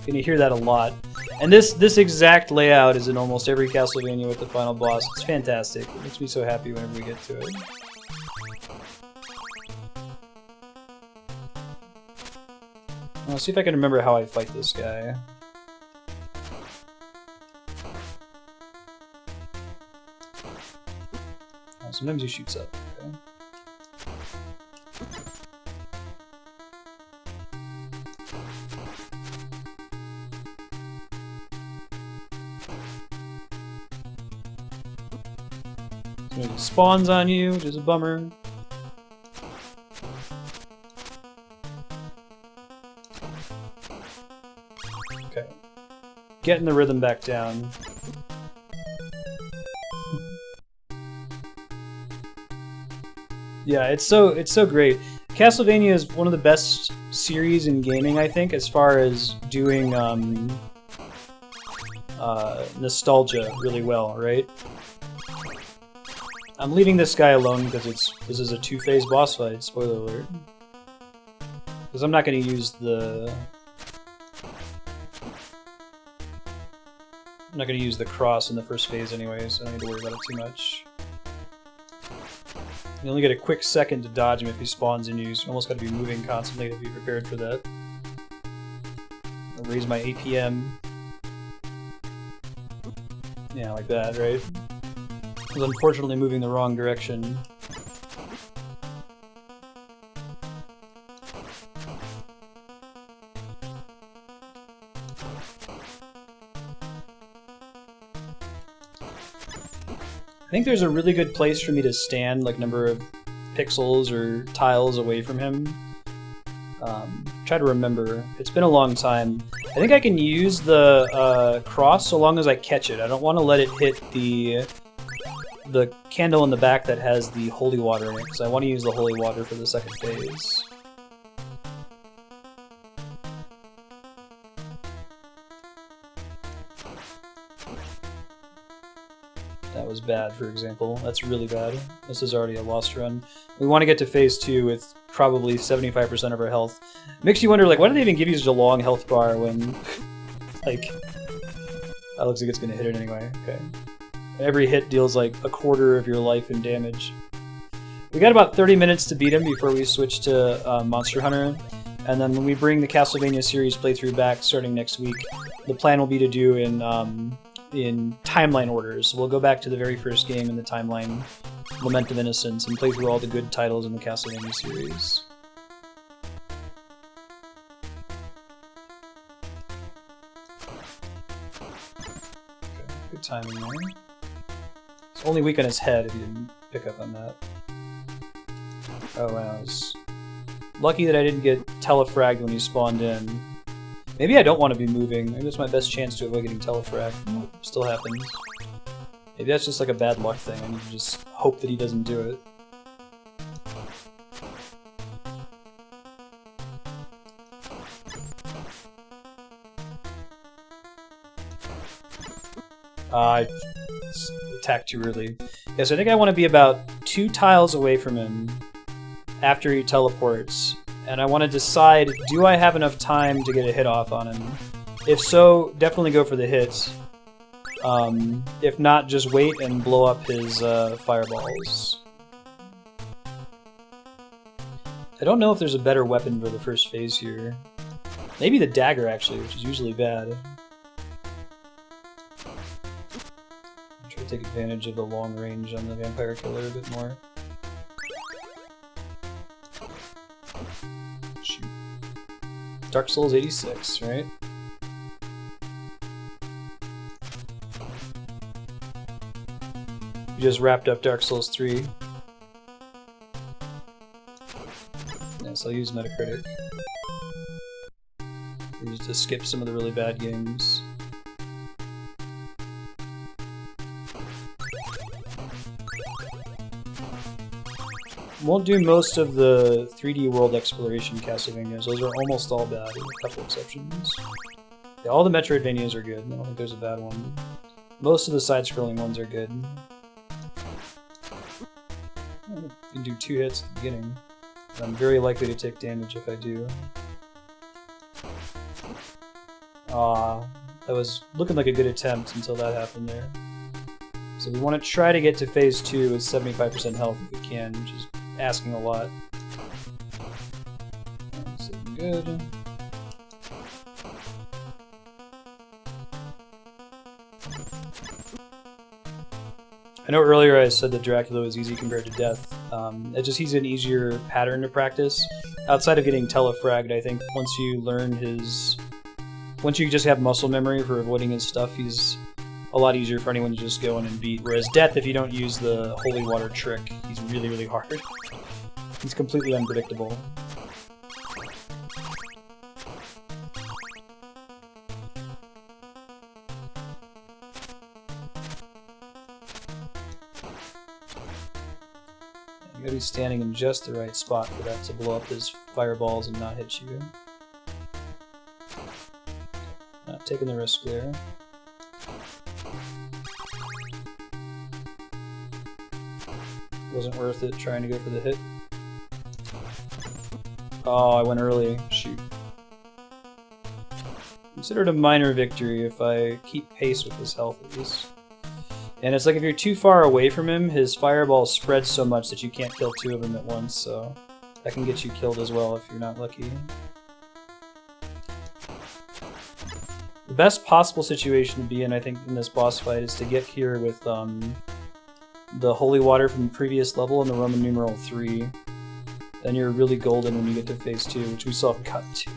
[SPEAKER 1] And you hear that a lot. And this exact layout is in almost every Castlevania with the final boss. It's fantastic. It makes me so happy whenever we get to it. I'll see if I can remember how I fight this guy. Sometimes he shoots up. Okay. So he spawns on you, which is a bummer. Okay. Getting the rhythm back down. Yeah, it's so great. Castlevania is one of the best series in gaming, I think, as far as doing nostalgia really well, right? I'm leaving this guy alone because this is a two-phase boss fight, spoiler alert. Because I'm not going to use the cross in the first phase anyway, so I don't need to worry about it too much. You only get a quick second to dodge him if he spawns in you, so you almost gotta be moving constantly to be prepared for that. I'll raise my APM. Yeah, like that, right? I was unfortunately moving the wrong direction. I think there's a really good place for me to stand, like number of pixels or tiles away from him. Try to remember. It's been a long time. I think I can use the cross so long as I catch it. I don't want to let it hit the candle in the back that has the holy water in it, because I want to use the holy water for the second phase. That was bad, for example. That's really bad. This is already a lost run. We want to get to phase 2 with probably 75% of our health. Makes you wonder, like, why do they even give you such a long health bar when, like... That looks like it's going to hit it anyway. Okay. Every hit deals, like, a quarter of your life in damage. We got about 30 minutes to beat him before we switch to Monster Hunter. And then when we bring the Castlevania series playthrough back starting next week, the plan will be to do in timeline orders. So we'll go back to the very first game in the timeline, Lament of Innocence, and play through all the good titles in the Castlevania series. Okay, good timing there. It's only weak on his head if you didn't pick up on that. Oh wow, it's lucky that I didn't get telefragged when he spawned in. Maybe I don't want to be moving. Maybe it's my best chance to avoid getting telefragged. Still happens. Maybe that's just like a bad luck thing. I need to just hope that he doesn't do it. I attacked too early. Yes, I think I want to be about 2 tiles away from him after he teleports, and I want to decide, do I have enough time to get a hit off on him? If so, definitely go for the hit. If not, just wait and blow up his fireballs. I don't know if there's a better weapon for the first phase here. Maybe the dagger, actually, which is usually bad. Try to take advantage of the long range on the vampire killer a bit more. Shoot. Dark Souls 86, right? We just wrapped up Dark Souls 3. Yes, I'll use Metacritic. Just to skip some of the really bad games. Won't do most of the 3D world exploration Castlevanias. Those are almost all bad, with a couple exceptions. Yeah, all the Metroidvanias are good. I don't think there's a bad one. Most of the side-scrolling ones are good. You can do 2 hits at the beginning. I'm very likely to take damage if I do. That was looking like a good attempt until that happened there. So we want to try to get to phase 2 with 75% health if we can, which is asking a lot. That's looking good. I know earlier I said that Dracula was easy compared to Death. He's an easier pattern to practice. Outside of getting telefragged, I think once you learn his... Once you just have muscle memory for avoiding his stuff, he's a lot easier for anyone to just go in and beat. Whereas Death, if you don't use the holy water trick, he's really, really hard. He's completely unpredictable. You gotta be standing in just the right spot for that to blow up his fireballs and not hit you. Not taking the risk there. Wasn't worth it trying to go for the hit. Oh, I went early. Shoot. Consider it a minor victory if I keep pace with his health at least. And it's like if you're too far away from him, his fireballs spread so much that you can't kill 2 of them at once, so that can get you killed as well if you're not lucky. The best possible situation to be in, I think, in this boss fight is to get here with the holy water from the previous level and the Roman numeral 3. Then you're really golden when you get to phase 2, which we still haven't gotten to.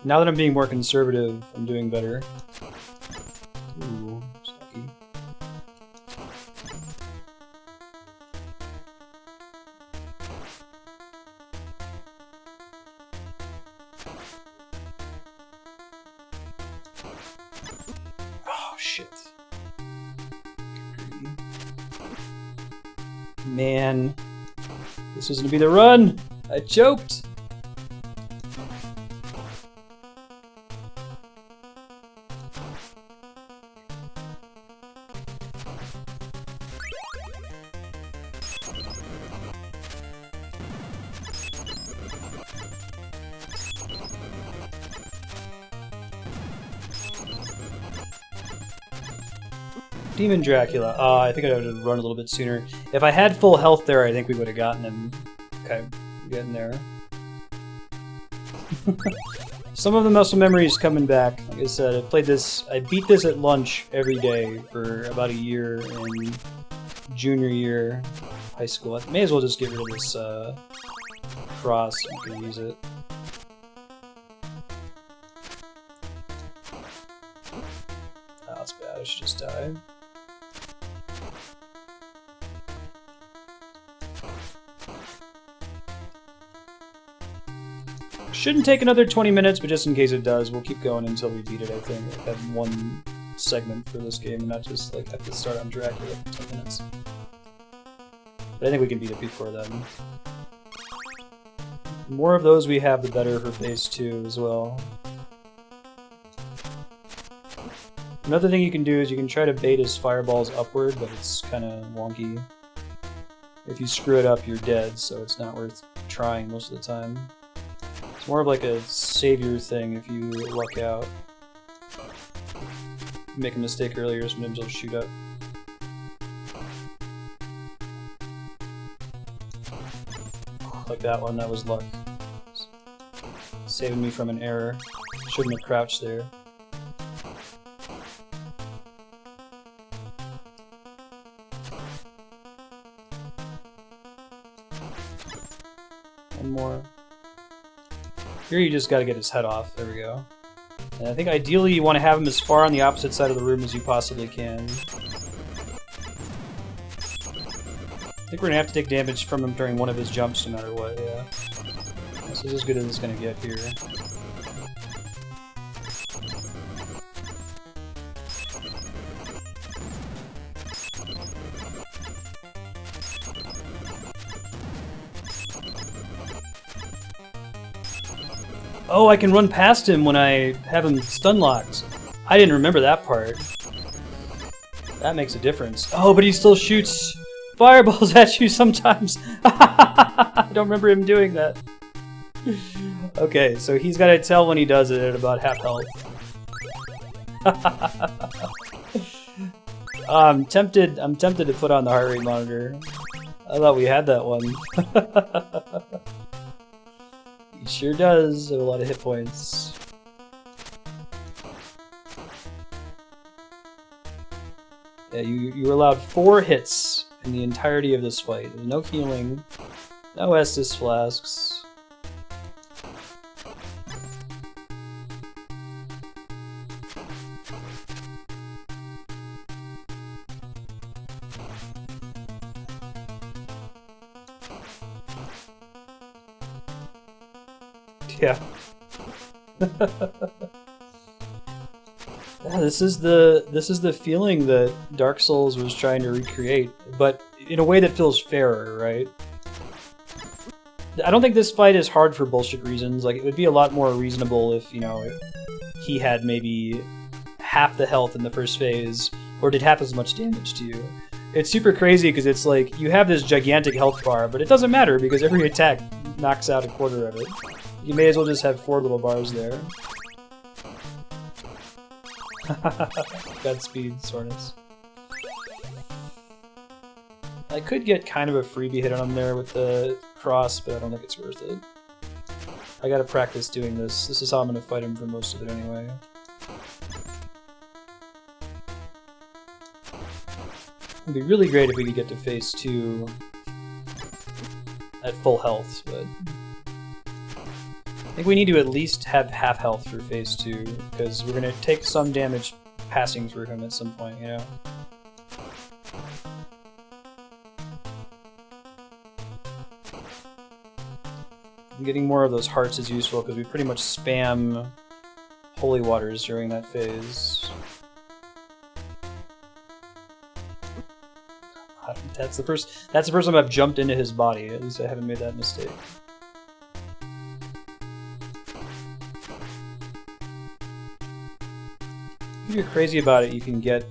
[SPEAKER 1] Now that I'm being more conservative, I'm doing better. Ooh, sucky. Oh, shit. Man. This was gonna be the run! I choked! Demon Dracula. I think I would have run a little bit sooner. If I had full health there, I think we would have gotten him. Okay, getting there. Some of the muscle memories coming back. Like I said, I beat this at lunch every day for about a year in junior year high school. I may as well just get rid of this cross and I can use it. Oh, that's bad. I should just die. Shouldn't take another 20 minutes, but just in case it does, we'll keep going until we beat it, I think. Have one segment for this game and not just like have to start on Dracula for 10 minutes. But I think we can beat it before then. The more of those we have, the better for phase 2 as well. Another thing you can do is you can try to bait his fireballs upward, but it's kind of wonky. If you screw it up, you're dead, so it's not worth trying most of the time. It's more of like a savior thing if you luck out. Make a mistake earlier, sometimes he'll shoot up. Like that one, that was luck. Saving me from an error. Shouldn't have crouched there. One more. Here you just gotta get his head off. There we go. And I think ideally you want to have him as far on the opposite side of the room as you possibly can. I think we're gonna have to take damage from him during one of his jumps no matter what, yeah. This is as good as it's gonna get here. Oh, I can run past him when I have him stun locked. I didn't remember that part. That makes a difference. Oh, but he still shoots fireballs at you sometimes. I don't remember him doing that. Okay, so he's got to tell when he does it at about half health. I'm tempted to put on the heart rate monitor. I thought we had that one. He sure does have a lot of hit points. Yeah, you were allowed 4 hits in the entirety of this fight. There's no healing, no Estus flasks. Yeah. Yeah, this is the feeling that Dark Souls was trying to recreate, but in a way that feels fairer, right? I don't think this fight is hard for bullshit reasons. Like, it would be a lot more reasonable if, you know, he had maybe half the health in the first phase, or did half as much damage to you. It's super crazy because it's like, you have this gigantic health bar, but it doesn't matter because every attack knocks out a quarter of it. You may as well just have 4 little bars there. Godspeed, soreness. I could get kind of a freebie hit on him there with the cross, but I don't think it's worth it. I gotta practice doing this. This is how I'm gonna fight him for most of it anyway. It'd be really great if we could get to phase 2 at full health, but I think we need to at least have half health for phase 2, because we're going to take some damage passing through him at some point, you know? Getting more of those hearts is useful, because we pretty much spam holy waters during that phase. That's the first time I've jumped into his body. At least I haven't made that mistake. If you're crazy about it, you can get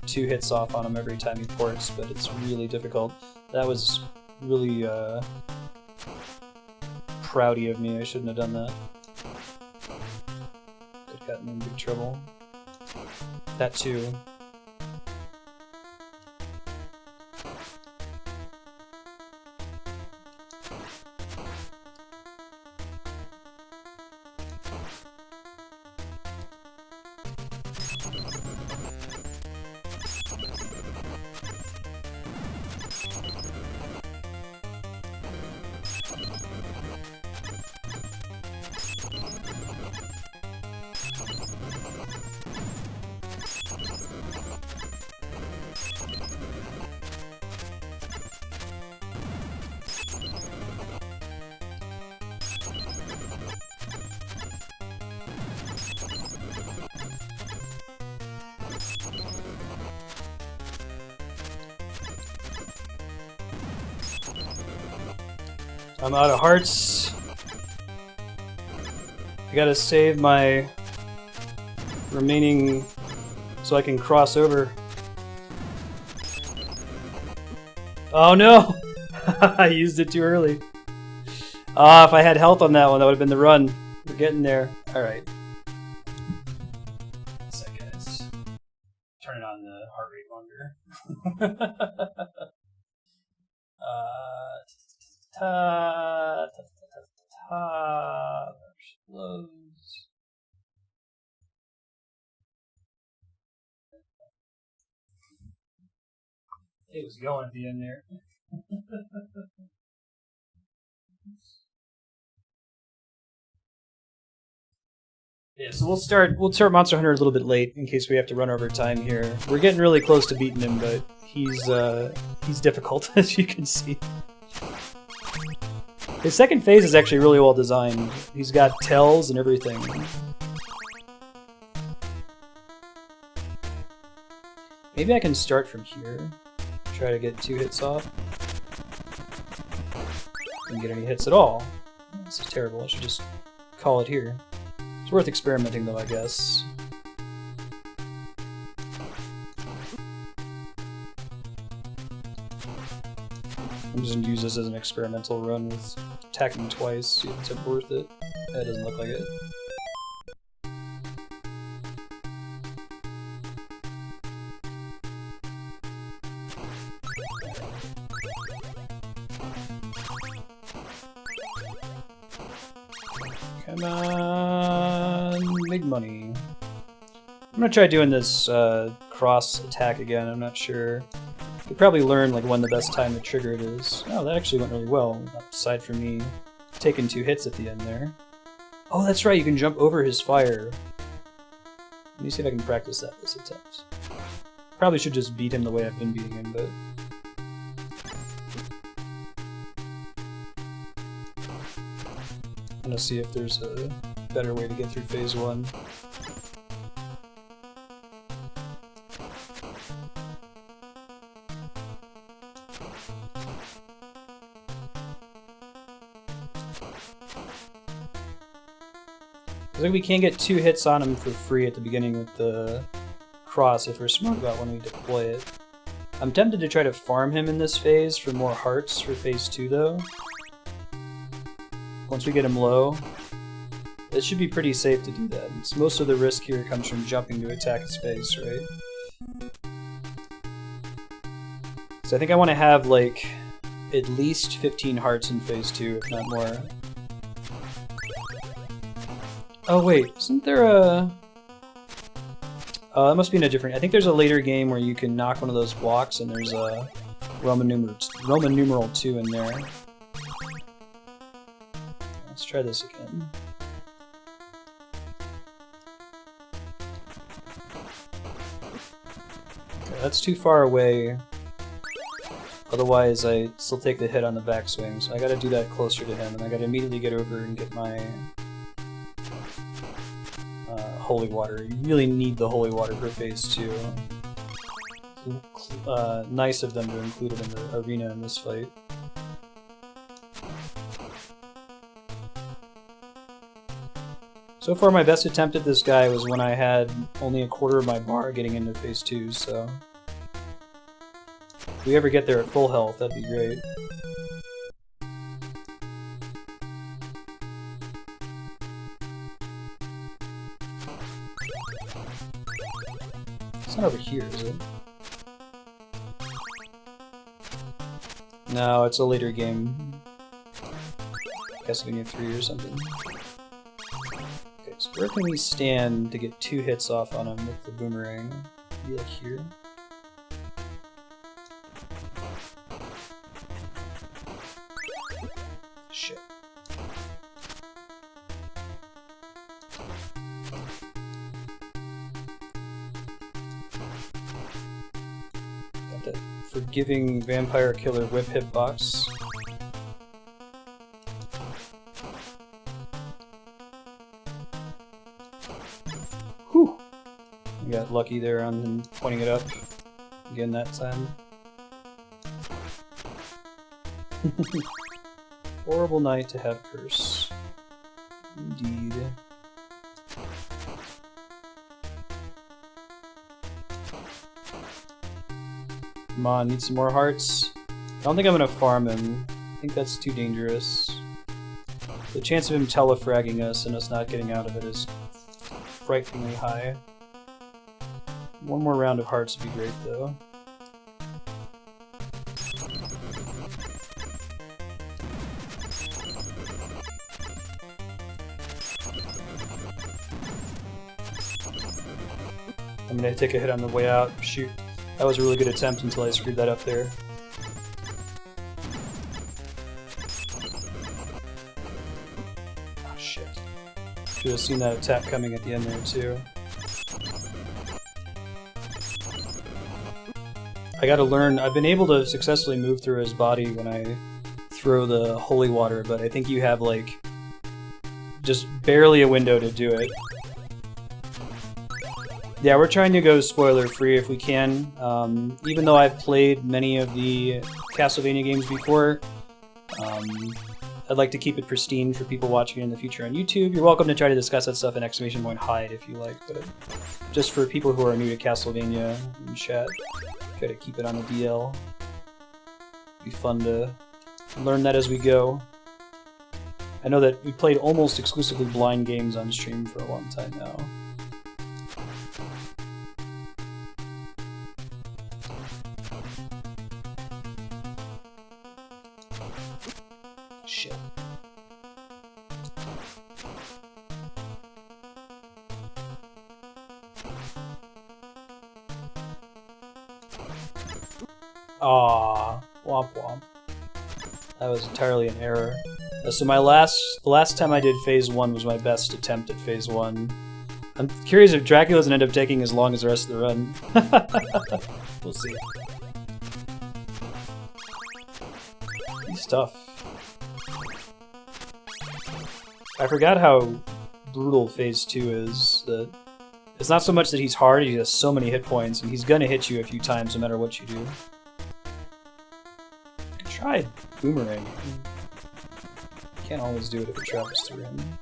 [SPEAKER 1] 2 hits off on him every time he ports, but it's really difficult. That was really proudy of me. I shouldn't have done that. Could have gotten in big trouble. That too. I'm out of hearts. I gotta save my remaining so I can cross over. Oh no! I used it too early. Ah, if I had health on that one, that would have been the run. We're getting there. Alright. One sec, guys. Turn it on the heart rate monitor. Loads. It was going at the end there. Yeah, so we'll start Monster Hunter a little bit late in case we have to run over time here. We're getting really close to beating him, but he's difficult as you can see. His second phase is actually really well designed. He's got tells and everything. Maybe I can start from here. Try to get 2 hits off. Didn't get any hits at all. This is terrible. I should just call it here. It's worth experimenting though, I guess. I'm just gonna use this as an experimental run with attacking twice, see if it's worth it. That doesn't look like it. Come on, big money. I'm gonna try doing this cross attack again. I'm not sure. Could probably learn like when the best time to trigger it is. Oh, that actually went really well. Aside from me taking 2 hits at the end there. Oh, that's right. You can jump over his fire. Let me see if I can practice that this attempt. Probably should just beat him the way I've been beating him, but. I'm gonna see if there's a better way to get through phase 1. I think we can get 2 hits on him for free at the beginning with the cross if we're smart about when we deploy it. I'm tempted to try to farm him in this phase for more hearts for phase 2 though. Once we get him low, it should be pretty safe to do that. It's most of the risk here comes from jumping to attack his face, right? So I think I want to have like at least 15 hearts in phase 2, if not more. Oh wait, isn't there a... that must be in a different... I think there's a later game where you can knock one of those blocks and there's a Roman numeral 2 in there. Let's try this again. Okay, that's too far away. Otherwise I still take the hit on the backswing, so I gotta do that closer to him and I gotta immediately get over and get my... holy water. You really need the holy water for phase 2. Nice of them to include it in the arena in this fight. So far my best attempt at this guy was when I had only a quarter of my bar getting into phase 2, so... If we ever get there at full health, that'd be great. It's not over here, is it? No, it's a later game. Castlevania 3 or something. Okay, so where can we stand to get 2 hits off on him with the boomerang? Maybe like here? Shit. Got that forgiving vampire killer whip hitbox. Whew! I got lucky there on him pointing it up again that time. Horrible night to have curse. Indeed. Come on, need some more hearts. I don't think I'm gonna farm him. I think that's too dangerous. The chance of him telefragging us and us not getting out of it is frighteningly high. One more round of hearts would be great, though. I'm gonna take a hit on the way out. Shoot. That was a really good attempt until I screwed that up there. Oh, shit. Should have seen that attack coming at the end there, too. I gotta learn. I've been able to successfully move through his body when I throw the holy water, but I think you have, like, just barely a window to do it. Yeah, we're trying to go spoiler-free if we can. Even though I've played many of the Castlevania games before, I'd like to keep it pristine for people watching it in the future on YouTube. You're welcome to try to discuss that stuff in ! hide if you like, but just for people who are new to Castlevania in chat, try to keep it on the DL. Be fun to learn that as we go. I know that we played almost exclusively blind games on stream for a long time now. Shit. Aww, womp womp. That was entirely an error. So the last time I did phase 1 was my best attempt at phase 1. I'm curious if Dracula doesn't end up taking as long as the rest of the run. We'll see. He's tough. I forgot how brutal phase 2 is. That it's not so much that he's hard, he has so many hit points, and he's gonna hit you a few times no matter what you do. I tried boomerang. Can't always do it if it travels through him.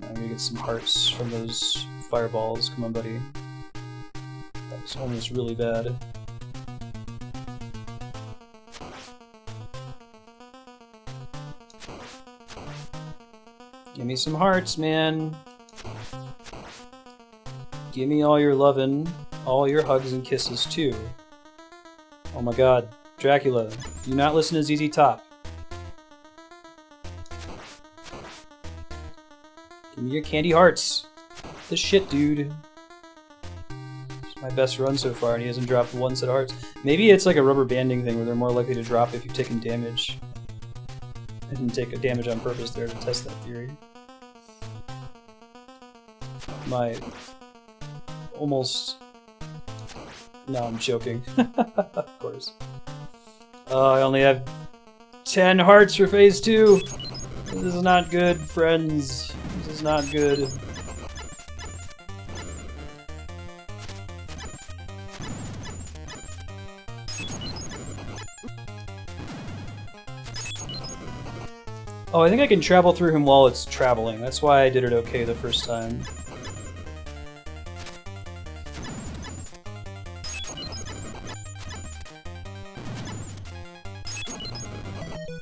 [SPEAKER 1] I'm gonna get some hearts from those fireballs. Come on, buddy. That was almost really bad. Give me some hearts, man. Give me all your lovin', all your hugs and kisses, too. Oh my god. Dracula, do not listen to ZZ Top. Give me your candy hearts. This shit, dude. It's my best run so far, and he hasn't dropped one set of hearts. Maybe it's like a rubber banding thing where they're more likely to drop if you've taken damage. I didn't take a damage on purpose there to test that theory. My almost... No, I'm joking. Of course. I only have 10 hearts for phase 2. This is not good, friends. This is not good. Oh, I think I can travel through him while it's traveling. That's why I did it okay the first time.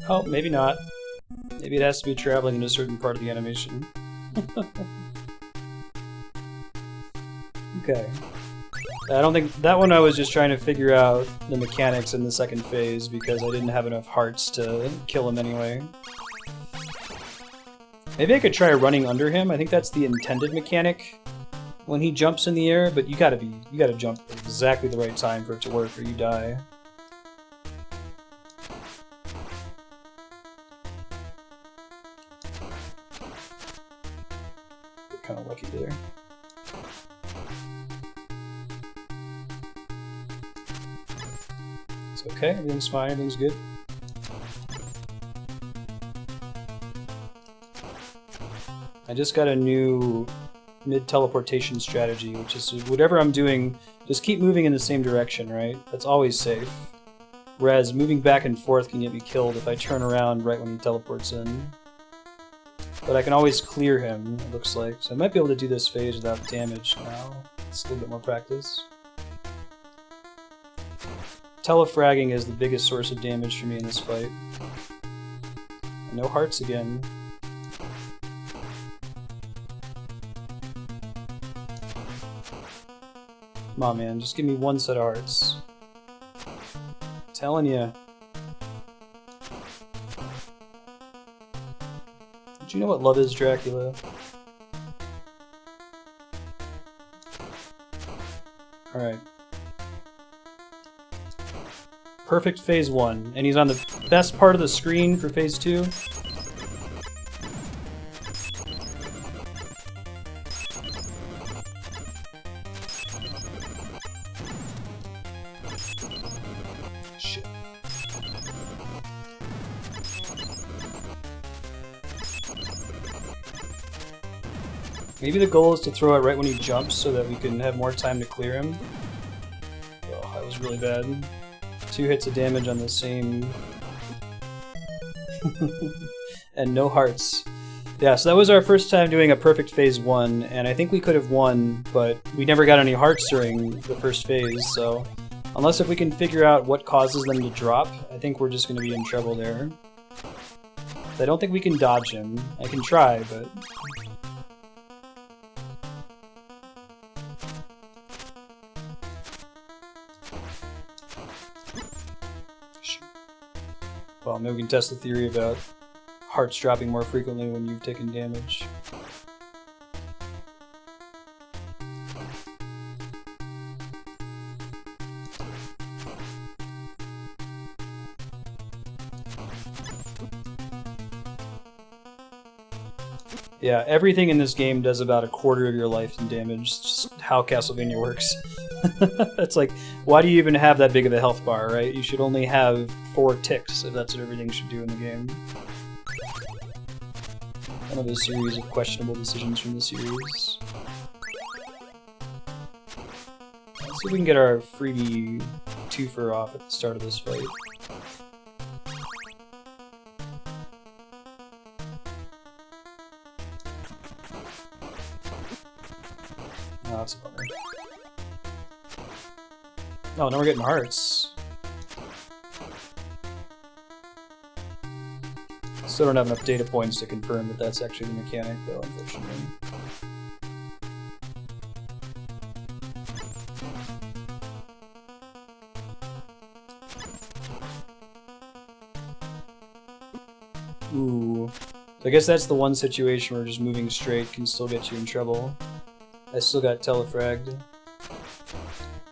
[SPEAKER 1] Oh, maybe not. Maybe it has to be traveling in a certain part of the animation. Okay. I don't think... That one I was just trying to figure out the mechanics in the second phase because I didn't have enough hearts to kill him anyway. Maybe I could try running under him. I think that's the intended mechanic. when he jumps in the air, but you gotta jump at exactly the right time for it to work, or you die. Get kind of lucky there. It's okay. Everything's fine. Everything's good. I just got a new mid-teleportation strategy, which is whatever I'm doing, just keep moving in the same direction, right? That's always safe. Whereas moving back and forth can get me killed if I turn around right when he teleports in. But I can always clear him, it looks like. So I might be able to do this phase without damage now. It's a little bit more practice. Telefragging is the biggest source of damage for me in this fight. No hearts again. Come on, man, just give me one set of hearts. I'm telling ya. Do you know what love is, Dracula? Alright. Perfect phase 1, and he's on the best part of the screen for phase 2. Shit. Maybe the goal is to throw it right when he jumps so that we can have more time to clear him. Oh, that was really bad. 2 hits of damage on the same... and no hearts. Yeah, so that was our first time doing a perfect phase 1, and I think we could have won, but we never got any hearts during the first phase, so... Unless if we can figure out what causes them to drop, I think we're just going to be in trouble there. I don't think we can dodge him. I can try, but... Well, maybe we can test the theory about hearts dropping more frequently when you've taken damage. Yeah, everything in this game does about a quarter of your life in damage. It's just how Castlevania works. It's like, why do you even have that big of a health bar, right? You should only have 4 ticks if that's what everything should do in the game. One of a series of questionable decisions from the series. Let's see if we can get our freebie twofer off at the start of this fight. Oh, that's a bummer. Oh, now we're getting hearts. Still don't have enough data points to confirm that that's actually the mechanic, though, unfortunately. Ooh. So I guess that's the one situation where just moving straight can still get you in trouble. I still got telefragged.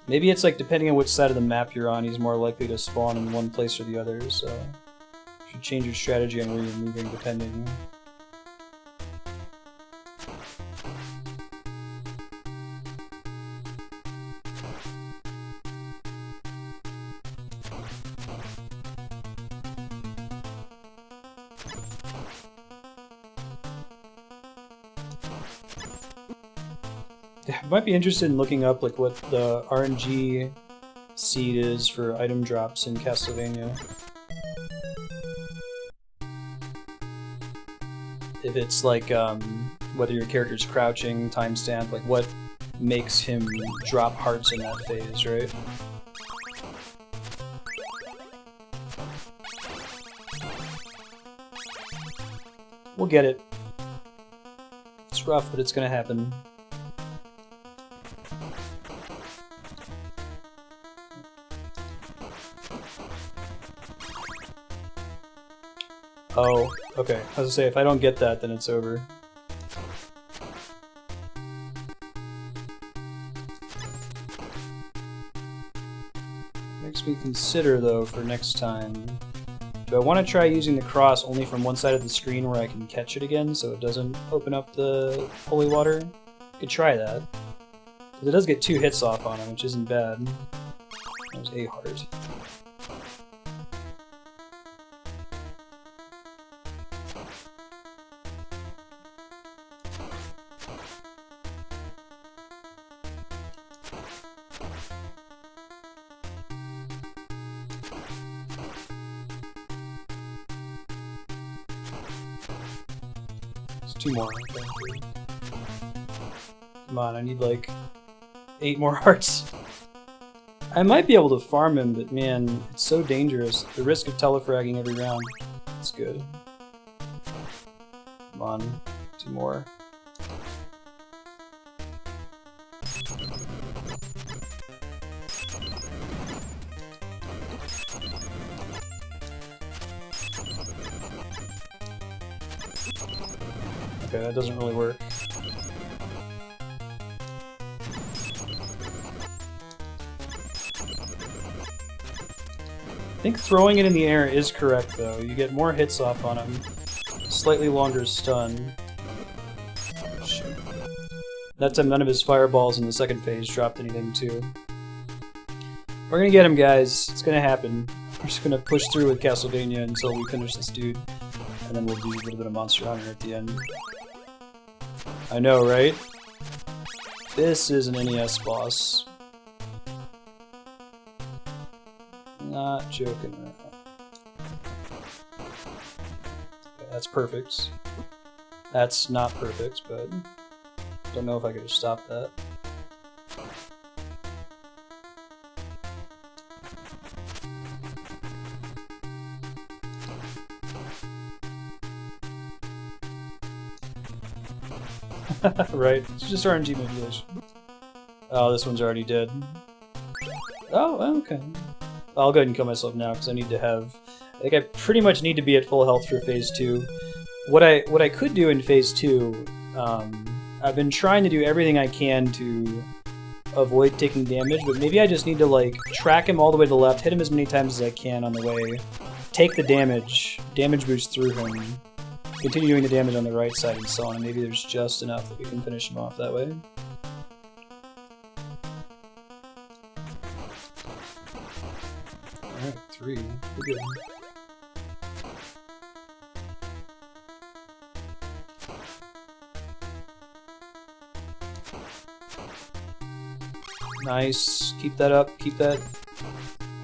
[SPEAKER 1] Maybe it's like depending on which side of the map you're on, he's more likely to spawn in one place or the other, so you should change your strategy on where you're moving depending. I might be interested in looking up like what the RNG seed is for item drops in Castlevania. If it's like whether your character's crouching, timestamp, like what makes him drop hearts in that phase, right? We'll get it. It's rough, but it's gonna happen. Oh, okay. I was gonna say, if I don't get that, then it's over. Makes me consider, though, for next time. Do I want to try using the cross only from one side of the screen where I can catch it again so it doesn't open up the holy water? I could try that. Because it does get 2 hits off on him, which isn't bad. That was a heart. It's 2 more. Come on, I need like 8 more hearts. I might be able to farm him, but man, it's so dangerous. The risk of telefragging every round. It's good. Come on, 2 more. Okay, that doesn't really work. I think throwing it in the air is correct, though. You get more hits off on him. Slightly longer stun. Shoot. That time none of his fireballs in the second phase dropped anything, too. We're gonna get him, guys. It's gonna happen. We're just gonna push through with Castlevania until we finish this dude. And then we'll do a little bit of Monster Hunter at the end. I know, right? This is an NES boss. Not joking right now. Okay, that's perfect. That's not perfect, but don't know if I could have stopped that. Right, it's just RNG manipulation. Oh, this one's already dead. Oh, okay. I'll go ahead and kill myself now because I need to have. I think I pretty much need to be at full health for Phase 2. What I could do in Phase 2, I've been trying to do everything I can to avoid taking damage, but maybe I just need to like track him all the way to the left, hit him as many times as I can on the way, take the damage boost through him, continue doing the damage on the right side and so on, and maybe there's just enough that we can finish him off that way. Alright, 3. Pretty good. Nice. Keep that up. Keep that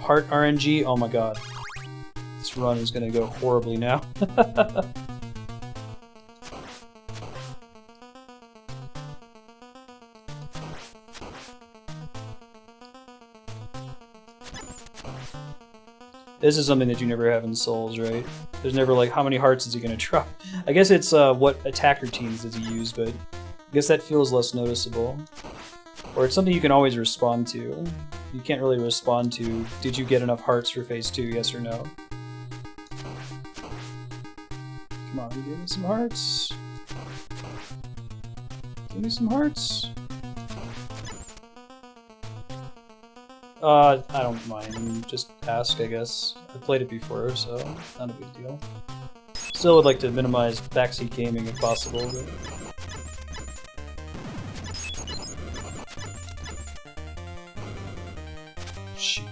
[SPEAKER 1] heart RNG. Oh my god. This run is gonna go horribly now. This is something that you never have in Souls, right? There's never like, how many hearts is he gonna drop? I guess it's what attack routines does he use, but I guess that feels less noticeable. Or it's something you can always respond to. You can't really respond to, did you get enough hearts for Phase 2, yes or no? Come on, give me some hearts. Give me some hearts. I don't mind. Just ask, I guess. I played it before, so not a big deal. Still would like to minimize backseat gaming if possible, but... Shoot.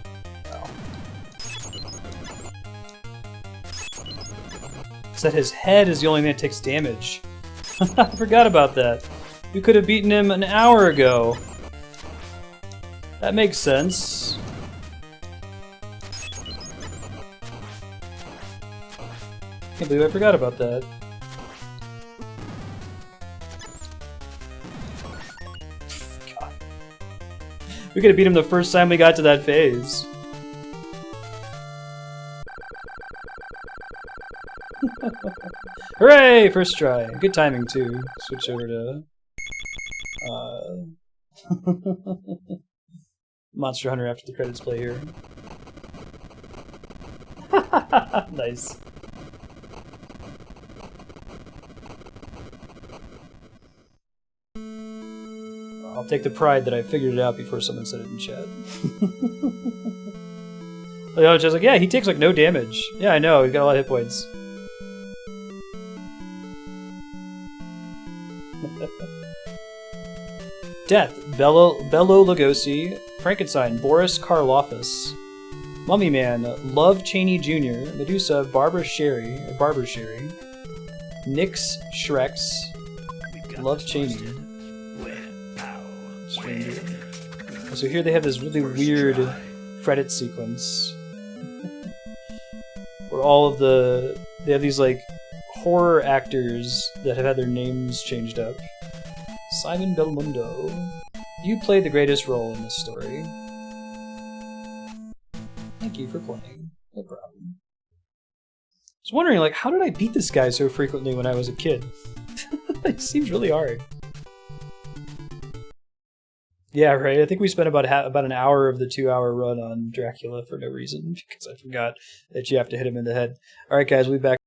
[SPEAKER 1] Wow. Said his head is the only thing that takes damage. I forgot about that. We could have beaten him an hour ago. That makes sense. Can't believe I forgot about that. God. We could have beat him the first time we got to that phase. Hooray! First try. Good timing too. Switch over to Monster Hunter after the credits play here. Nice. I'll take the pride that I figured it out before someone said it in chat. I was like, yeah, he takes like no damage. Yeah, I know, he's got a lot of hit points. Death, Belo Lugosi, Frankenstein, Boris Karloffus, Mummy Man, Love Cheney Jr., Medusa, Barbara Sherry, Nyx Shreks, Love Cheney. Stranger. So here they have this really weird credit sequence where all of they have these like horror actors that have had their names changed up. Simon Belmondo, you played the greatest role in this story. Thank you for playing. No problem. I was wondering, like, how did I beat this guy so frequently when I was a kid? It seems really hard. Yeah, right. I think we spent about an hour of the 2-hour run on Dracula for no reason because I forgot that you have to hit him in the head. All right, guys, we'll be back.